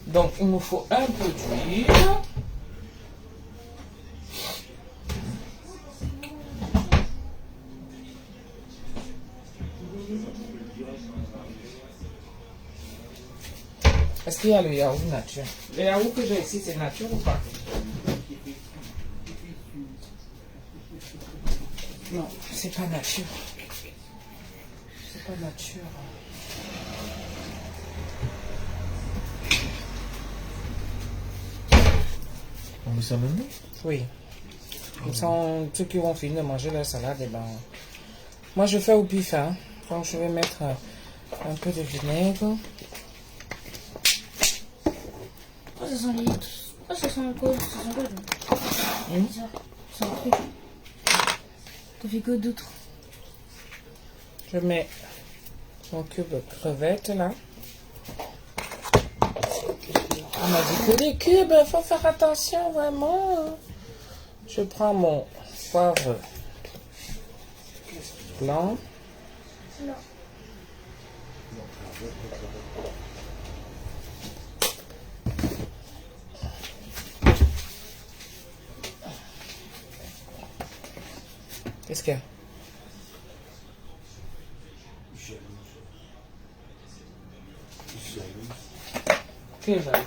Donc, il nous faut un peu d'huile. Est-ce qu'il y a le yaourt nature? Le yaourt que j'ai ici, c'est nature ou pas? Non, c'est pas nature. C'est pas nature. On met ça maintenant? Oui. Comme ça, ceux qui vont finir de manger leur salade, et ben, moi je fais au pif. Hein. Donc je vais mettre un peu de vinaigre. Oh, ça sent les... Oh, ça sent quoi? Ça sent quoi? Ça sent un truc. T'as fait quoi d'autre? Je mets mon cube de crevettes là. On m'a dit que les cubes, il faut faire attention vraiment. Je prends mon poivre blanc. Non. Qu'est-ce qu'il y a? Qui est jaloux?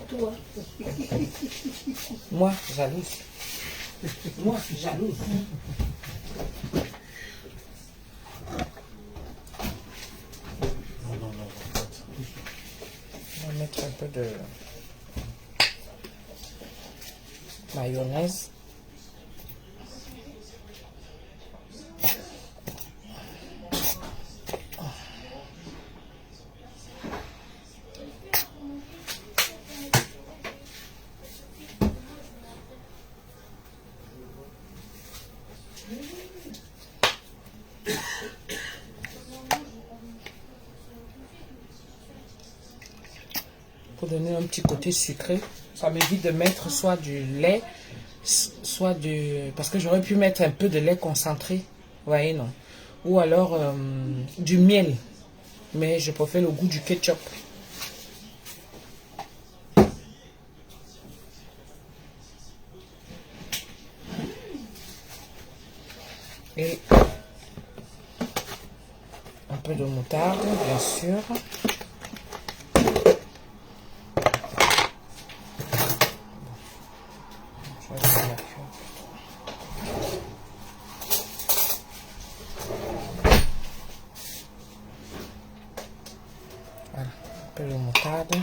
Toi. Moi, jalouse. Moi, jalouse. On va mettre un peu de mayonnaise. Pour donner un petit côté sucré, ça m'évite de mettre soit du lait, soit du... Parce que j'aurais pu mettre un peu de lait concentré, vous voyez, non? Ou alors du miel, mais je préfère le goût du ketchup. Et un peu de moutarde, bien sûr. Voilà, un peu de moutarde.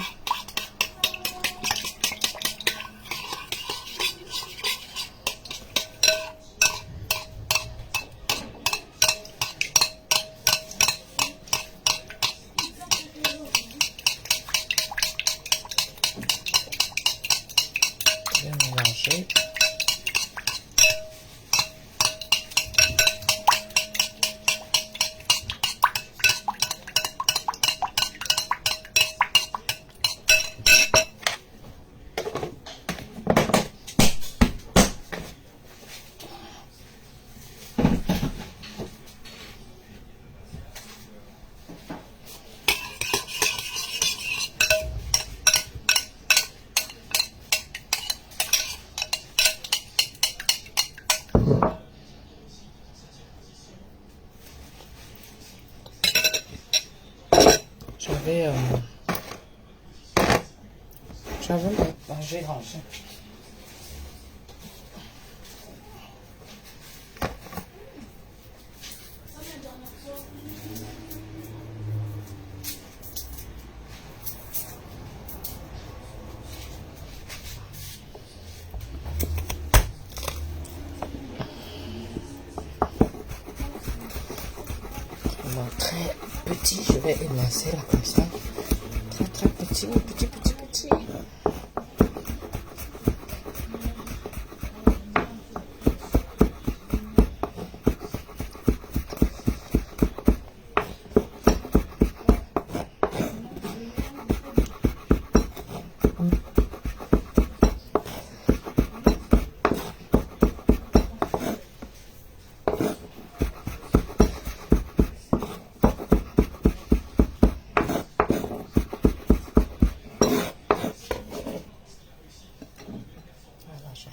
Bien mélanger. J'avais mangé rangé. Très petit, je vais émincer là comme ça. Très petit, petit.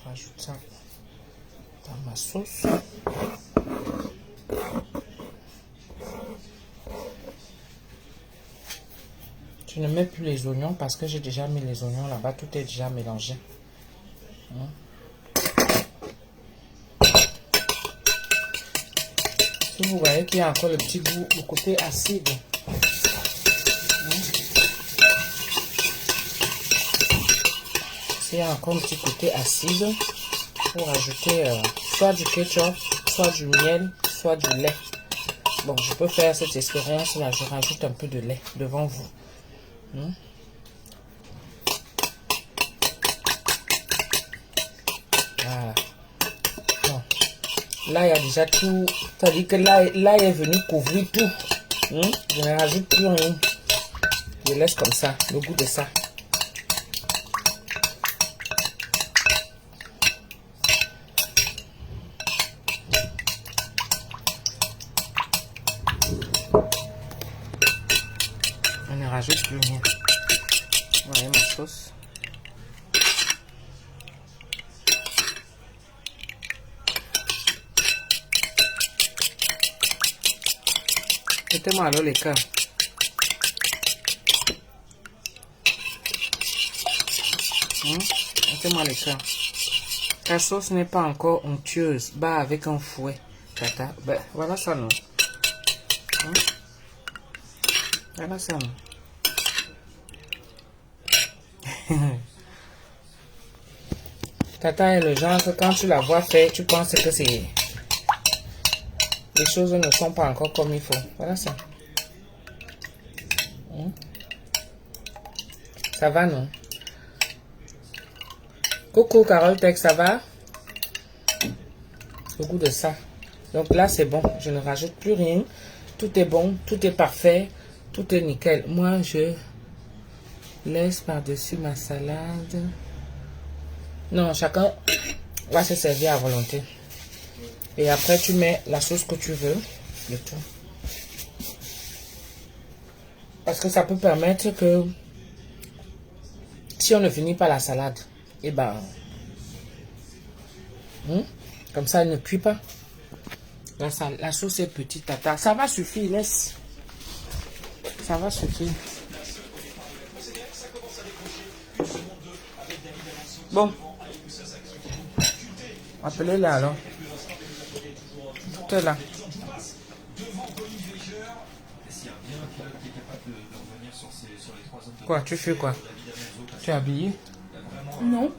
Rajoute ça dans ma sauce. Je ne mets plus les oignons parce que j'ai déjà mis les oignons là-bas. Tout est déjà mélangé. Si vous voyez qu'il y a encore le petit goût, le côté acide. Il y a encore un petit côté acide pour ajouter soit du ketchup, soit du miel, soit du lait. Bon, je peux faire cette expérience là, je rajoute un peu de lait devant vous. Voilà. Bon. Là, il y a déjà tout. C'est-à-dire que là, il est venu couvrir tout. Je ne rajoute plus rien. Je laisse comme ça, le goût de ça. On ne rajoute plus rien. Voilà ma sauce. Mettez-moi alors les cœurs. Mettez-moi les cœurs. La sauce n'est pas encore onctueuse. Bah avec un fouet. Tata. Ben, voilà ça non. Voilà ça non. Tata est le genre que quand tu la vois faire, tu penses que c'est... Les choses ne sont pas encore comme il faut. Voilà ça. Ça va, non? Coucou, Carole Tech, ça va? Le goût de ça. Donc là, c'est bon. Je ne rajoute plus rien. Tout est bon. Tout est parfait. Tout est nickel. Moi, je laisse par-dessus ma salade. Non, chacun va se servir à volonté. Et après, tu mets la sauce que tu veux. De tout. Parce que ça peut permettre que si on ne finit pas la salade, et ben, comme ça, elle ne cuit pas. La sauce est petite, tata. Ça va suffire, laisse. Ça va suffire. Bon. Appelez-la alors. Tout est là. Quoi, tu fais quoi? Tu es habillé? Non.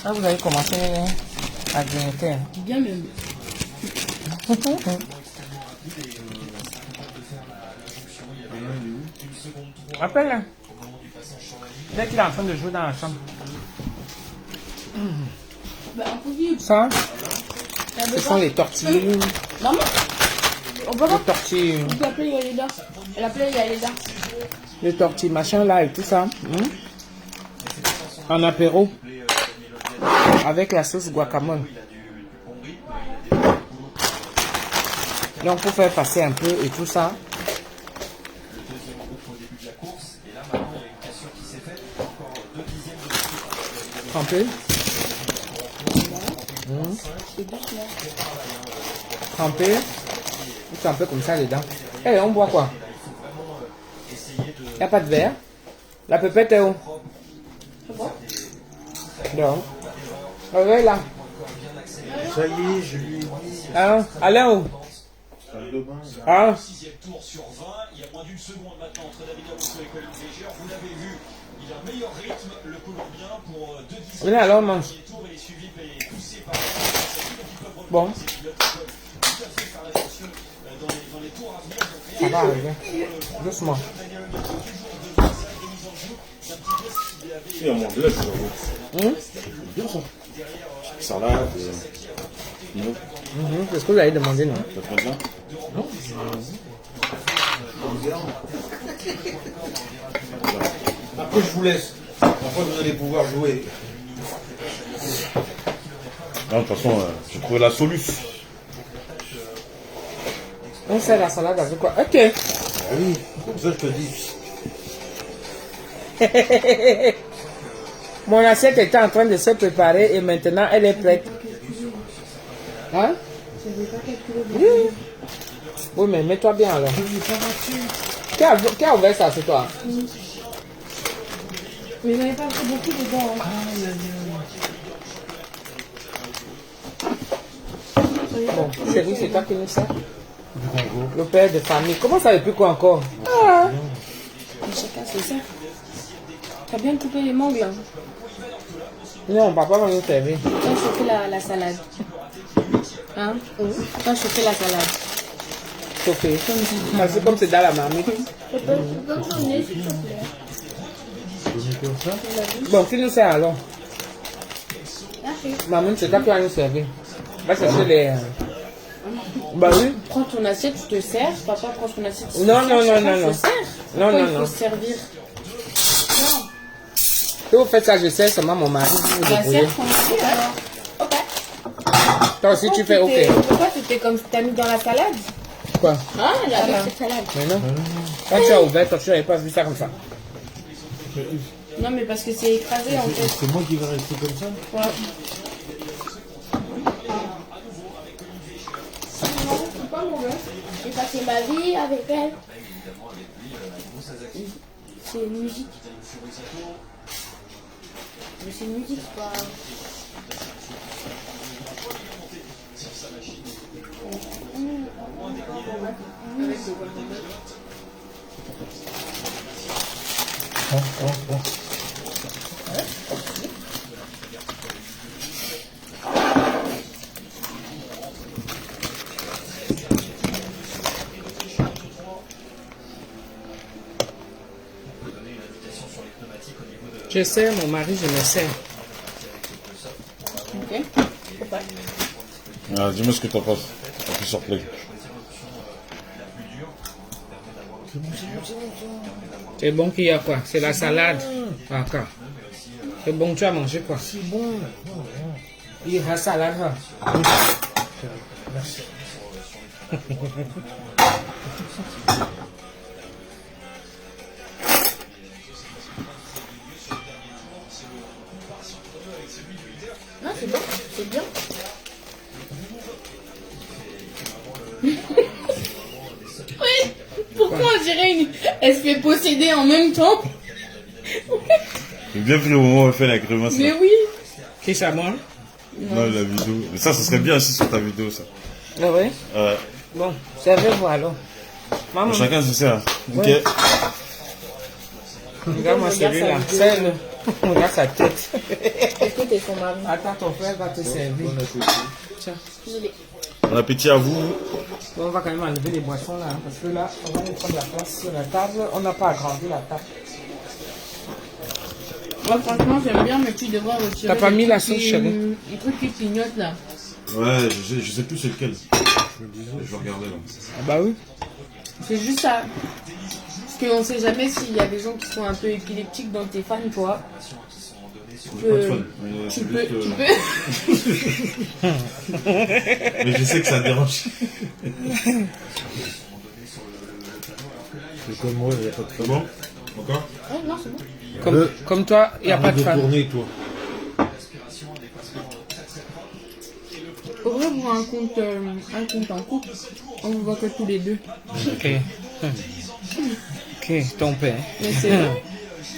Ah, vous avez commencé à grignoter. Bien même. Appelle-la. Dès qu'il est en train de jouer dans la chambre. Bah, impossible. Ça, ce sont les tortilles. Maman, on peut Les pas. tortilles. On peut appeler Yalida. Elle appelait Yalida. Les tortilles, machin là et tout ça. En apéro. Avec la sauce guacamole. Donc pour faire passer un peu et tout ça. Tremper. Tremper. Tout un peu comme ça dedans. Eh, on boit quoi? Il n'y a pas de verre. La pépette est où? Non. Elle est là. Ça y est, je lui ai dit. Ah, elle est où? Salle de bain. Ah, Sixième tour sur 20, il y a moins d'une seconde maintenant entre David Alonso et Colin Veger. Vous l'avez vu, il a un meilleur rythme, le Colombien, pour 2 venez alors, mange. tour. Il est suivi et poussé par les Bon, pilotes qui peuvent tout à fait faire attention dans les tours à venir. Donc, ça va arriver. Doucement. Daniel Olmo toujours devant sa remise en joue. C'est un petit peu ce qu'il avait Et on mange là, c'est bon. Bien ça. Salade. Non. C'est ce que vous avez demandé, non? Ça te bien? Non. Après, je vous laisse. Après, vous allez pouvoir jouer. Non, de toute façon, j'ai trouvé la solution. On sert la salade avec quoi? Ok. Ah oui, comme ça, je te dis. Mon assiette était en train de se préparer et maintenant elle est prête. Hein? Oui. Oui, mais mets-toi bien alors. Qui a ouvert ça, c'est toi? Mais il n'y avait pas fait beaucoup dedans. Hein. Bon, chérie, c'est toi qui nous sers? Le père de famille. Comment ça depuis quoi encore? Ah. Mais chacun se sert. T'as bien coupé les mangues là. Non, papa va nous servir. Quand je fais la salade. Hein? Quand je fais la salade. Chauffé. C'est comme c'est dans la marmite. Je peux tourner s'il te plaît. Bon, qui nous sert alors? Merci. Maman, c'est toi qui va nous servir. Va chercher les... Bah oui. Prends ton assiette, tu te sers. Papa prend ton assiette. tu te Non, sers. non, non, Chacun non, se non. sert. Non, Pourquoi non, il faut non. se servir. Non. Si vous faites ça, je sais seulement mon mari. Vous vous La débrouillez. serre tranquille alors. Ok. Toi aussi, tu fais OK. Pourquoi tu t'es comme t'as mis dans la salade? Quoi? Ah, avec cette salade. Mais non. Quand tu as ouvert, toi, tu n'avais pas vu ça comme ça. Non, mais parce que c'est écrasé en fait. C'est moi qui vais rester comme ça. Ouais. Non, c'est pas mauvais. J'ai passé ma vie avec elle. C'est une musique. Mais c'est une musique, c'est pas. Je sers, mon mari, je me sers. Ok. Ah, dis-moi ce que t'en penses. Un peu surpris. C'est bon qu'il y a quoi? C'est la salade. D'accord. C'est bon, tu as mangé quoi? C'est bon. Il y a salade. Hein. Merci. Non, c'est bon, c'est bien. Oui, pourquoi on dirait une... Elle se fait posséder en même temps? J'ai bien pris au moment où elle fait la grimace. Mais là. oui. Qui ça mange? Non, la vidéo. Mais ça serait bien aussi sur ta vidéo, ça. Ah oui? Ouais. Bon, servez-vous alors. Maman, Chacun se sert. Ok. Ouais. regarde-moi celui-là. Serre-le. Regarde sa tête. Est-ce que t'es son mari? Attends, ton frère va te servir. Tiens. Désolée. Bon appétit à vous. Bon, on va quand même enlever les boissons là, hein, parce que là, on va aller prendre la place sur la table. On n'a pas agrandi la table. Moi, franchement, j'aime bien, mais tu devrais retirer. T'as pas le mis la truc sauce, qui- chérie? Le truc qui clignote là. Ouais, je sais plus c'est lequel. Je vais regarder là. Ah bah oui. C'est juste ça. Parce qu'on sait jamais s'il y a des gens qui sont un peu épileptiques dans tes fans, toi. J'ai pas de fun. Mais Tu c'est peux, juste, tu peux. Mais je sais que ça dérange. C'est comme moi, il n'y a pas de C'est bon? Encore? Oh, non, c'est bon. Comme toi, il n'y a pas de fan. tourner, toi. Faudrait voir un compte en couple. On ne voit que tous les deux. Ok. Ok, ton père. Mais c'est vrai.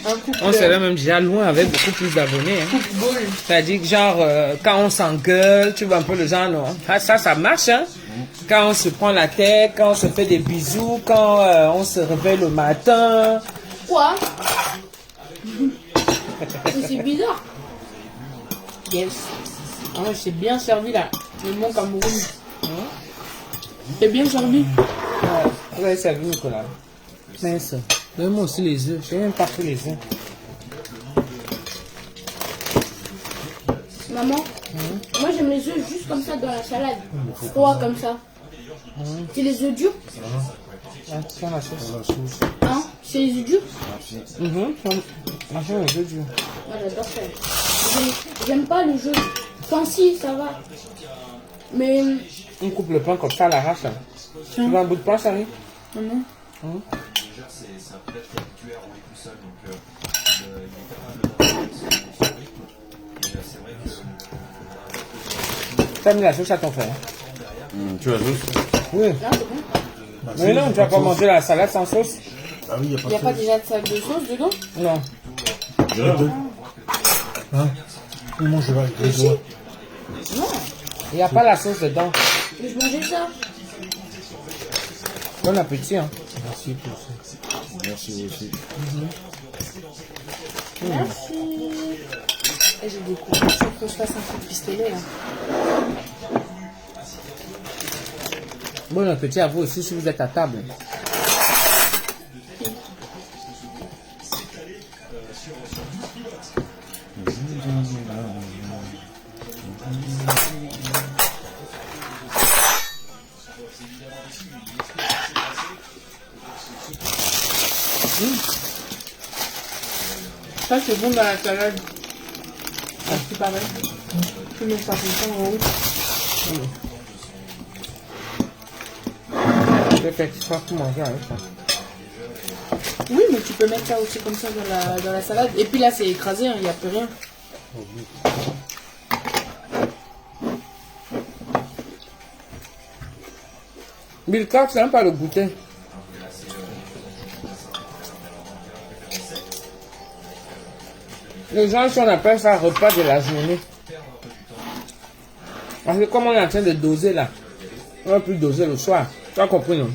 Un couple. On serait même déjà loin avec beaucoup plus d'abonnés. Hein. Couple ball. C'est-à-dire que genre, quand on s'engueule, tu vois un peu le genre, non? Ça marche, hein? Quand on se prend la tête, quand on se fait des bisous, quand on se réveille le matin. Quoi? C'est bizarre. Yes. Ah ouais, c'est bien servi là. Le Mont Cameroun. C'est bien servi. Ouais, vous avez servi, Nicolas. Mais ça, donne-moi aussi les œufs. J'ai même pas pris les œufs. Maman, moi j'aime les œufs juste comme ça dans la salade. Froid comme ça. C'est les œufs durs? Ah, tiens la sauce. Hein? C'est les œufs durs? Machin, les œufs durs. Moi j'adore ça. J'aime pas le jeu. Enfin si, ça va. Mais... On coupe le pain comme ça à l'arrache. Hein. Tu veux un bout de pain, Sari? Maman. C'est un pilote qui est habitué à rouler tout seul, donc il est capable de son rythme. Et c'est vrai que T'as mis la sauce à ton frère? Tu as juste. Oui. Là c'est bon. Mais non, tu vas pas manger la salade sans sauce? Ah oui, il n'y a Il n'y a pas déjà de sac de sauce dedans? Non. Hein? Comment je vais avec les doigts? Non. Il n'y a pas la sauce dedans. Mais je mangeais ça. Bon appétit, hein. Merci pour ça. Merci aussi. Merci. Et j'ai des coups. Il faut que je fasse un coup de pistolet là. Bon appétit à vous aussi si vous êtes à table. Ça c'est bon dans la salade. Ah, c'est pareil. Tu mets ça comme ça en haut. Peut-être pas pour manger avec ça. Oui, mais tu peux mettre ça aussi comme ça dans la salade. Et puis là c'est écrasé, il n'y a plus rien. Milka, c'est même pas le goûter. Les gens, si on appelle ça repas de la journée. Parce que comme on est en train de doser là, on va plus doser le soir. Tu as compris, non?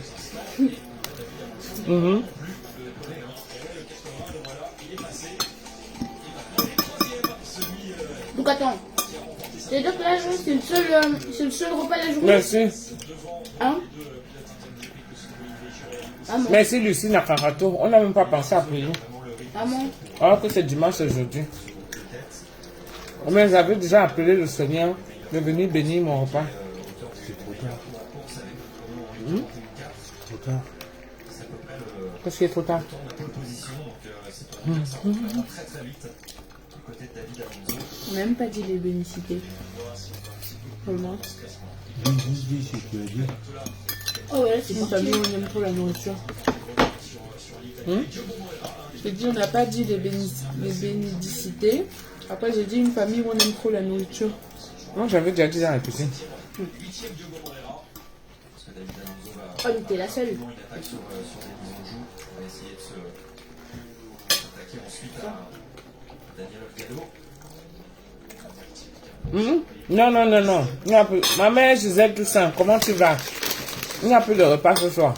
Donc attends. C'est-à-dire que la journée c'est le seul repas de la journée? Merci. Hein? Ah bon? Merci Lucie Nakarato. On n'a même pas pensé à prier. Ah bon? Alors que c'est dimanche aujourd'hui. Mais j'avais déjà appelé le Seigneur de venir bénir mon repas. C'est trop tard. Trop tard. Qu'est-ce qui est trop tard? On n'a même pas dit les bénicités. Comment? Dis, c'est que tu as dit. Oh ouais, c'est une famille où on aime trop la nourriture. J'ai dit on n'a pas dit les bénicités. Après j'ai dit une famille où on aime trop la nourriture. Non, j'avais déjà dit dans la cuisine. Oh mais t'es la seule. Non, non, non, non. Il n'y a plus. Ma mère, Gisèle Toussaint, comment tu vas? Il n'y a plus de repas ce soir.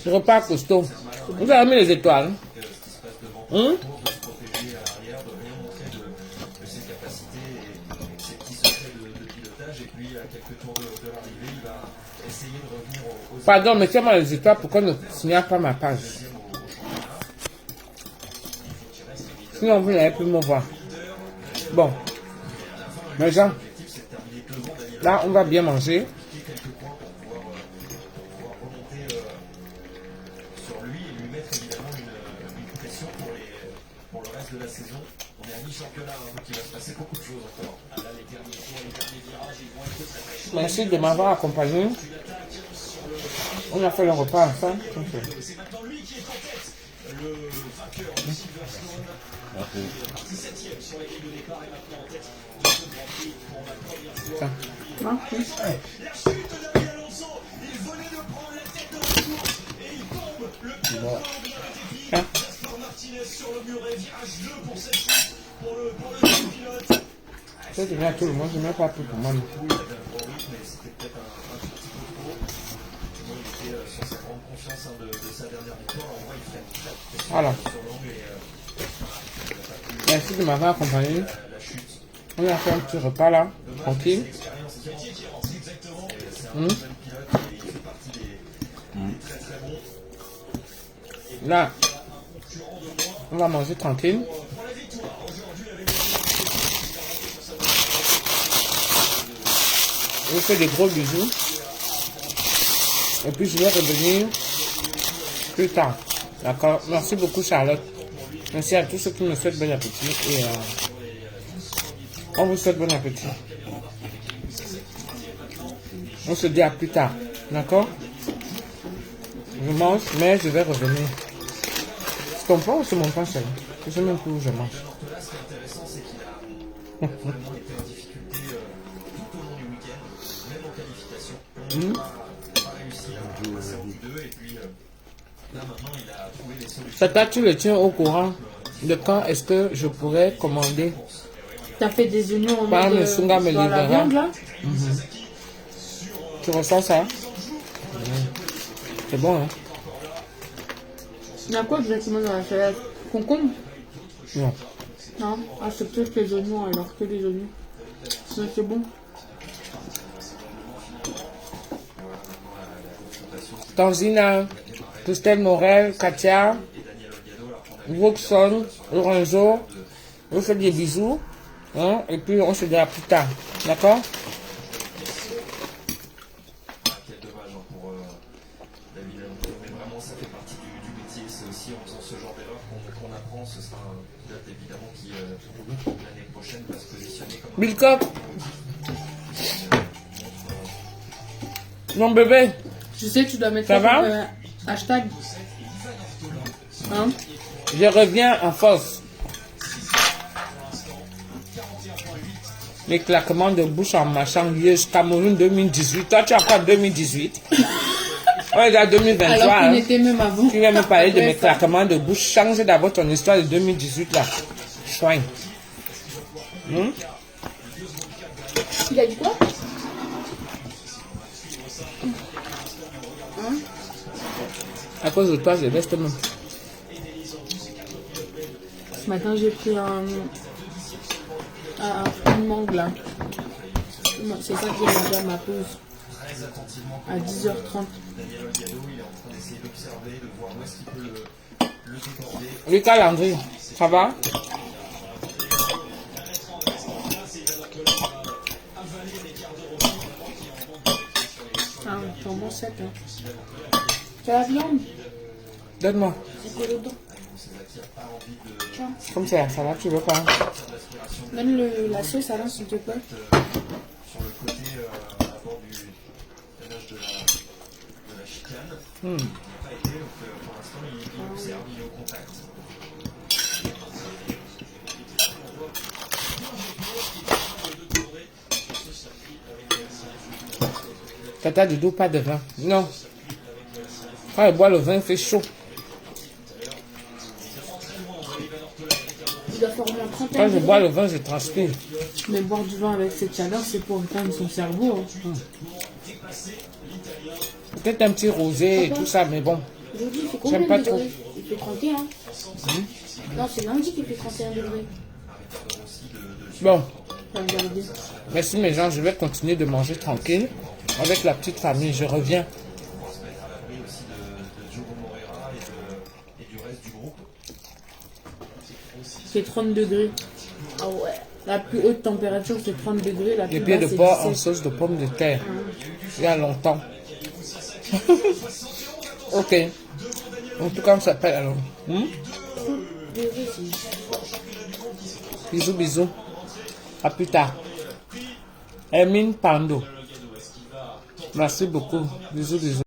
Repas costaud. Vous avez mis les étoiles. Pardon, mettez-moi les étoiles pour qu'on ne signale pas ma page. Sinon, vous n'allez plus me voir. Bon. Mes gens, là, on va bien manger. Merci de m'avoir accompagné. On a fait le repas ensemble. c'est maintenant lui qui est en tête. Le vainqueur de Silverstone, 17e sur la grille de départ et maintenant en tête. Non. Hein? Ça, je mets à tout le monde, je ne mets pas plus pour moi. Voilà. Merci de m'avoir accompagné. On a fait un petit repas là, tranquille. Là, on va manger tranquille. Je vous fais des gros bisous. Et puis je vais revenir plus tard. D'accord? Merci beaucoup Charlotte. Merci à tous ceux qui me souhaitent bon appétit. Et on vous souhaite bon appétit. On se dit à plus tard. D'accord? Je mange, mais je vais revenir. C'est ton pain ou c'est mon pain seul? Je sais même plus où je mange. Tata, tu le tiens au courant de quand est-ce que je pourrais commander? T'as fait des oignons Par le Sunga me dans la livrera. viande là? Tu ressens ça? C'est bon, hein? Il y a quoi exactement dans la salade? Concombre? Non. Non. Ah, c'est peut-être les oignons alors que les oignons. C'est bon. Tanzina, Christelle Morel, Katia, Roxon, Lorenzo, je vous fais des bisous. Hein, et puis on se dit à plus tard. D'accord? Quel dommage pour David. Mais vraiment, ça fait partie du métier. C'est aussi en faisant ce genre d'erreur qu'on apprend. Ce sera un pilote évidemment qui, l'année prochaine, va se positionner comme Bill Cop. Mon bébé. Je sais, tu dois mettre Ça va? hashtag. Hein? Je reviens en force. Les claquements de bouche en marchant Liège, Cameroun 2018. Toi, tu as quoi 2018? On est à 2023. Alors qu'il Hein. était même avant. Tu viens me parler de Après mes ça. claquements de bouche. Change d'abord ton histoire de 2018 là. Soigne. Il a dit quoi? À cause de toi, je reste même. Ce matin, j'ai pris une mangue là. C'est ça que j'ai mangé à ma pause. À 10h30. Lucas Landry, ça va? Ah, t'en manges 7 hein. C'est la viande. Donne-moi. C'est que le dos. Tiens, Comme c'est la salade, tu veux pas? donne la sauce Alain s'il te plaît. sur le côté à bord du nage de la chicane. Il n'a pas été, donc pour l'instant il observe, il est au contact. Tata du dos, pas de vin. Non. Quand elle boit le vin, il fait chaud. Il doit faire au moins 31 Quand je degrés. bois le vin, je transpire. Mais boire du vin avec cette chaleur, c'est pour éteindre son cerveau. Hein. Peut-être un petit rosé et tout ça, mais bon. Aujourd'hui, il fait J'aime combien pas de trop. degrés? Il fait 31. Non, c'est lundi qu'il fait 31 degrés. Bon, Regardez. merci mes gens, je vais continuer de manger tranquille avec la petite famille. Je reviens. C'est 30 degrés. Ah ouais. La plus haute température, c'est 30 degrés. La Les plus pieds de basse, c'est porc en 17. sauce de pommes de terre. Il y a longtemps. Ok. En tout cas, on s'appelle alors. Degrés, c'est- Bisous, bisous. À plus tard. Hermine Pando. Merci beaucoup. Bisous, bisous.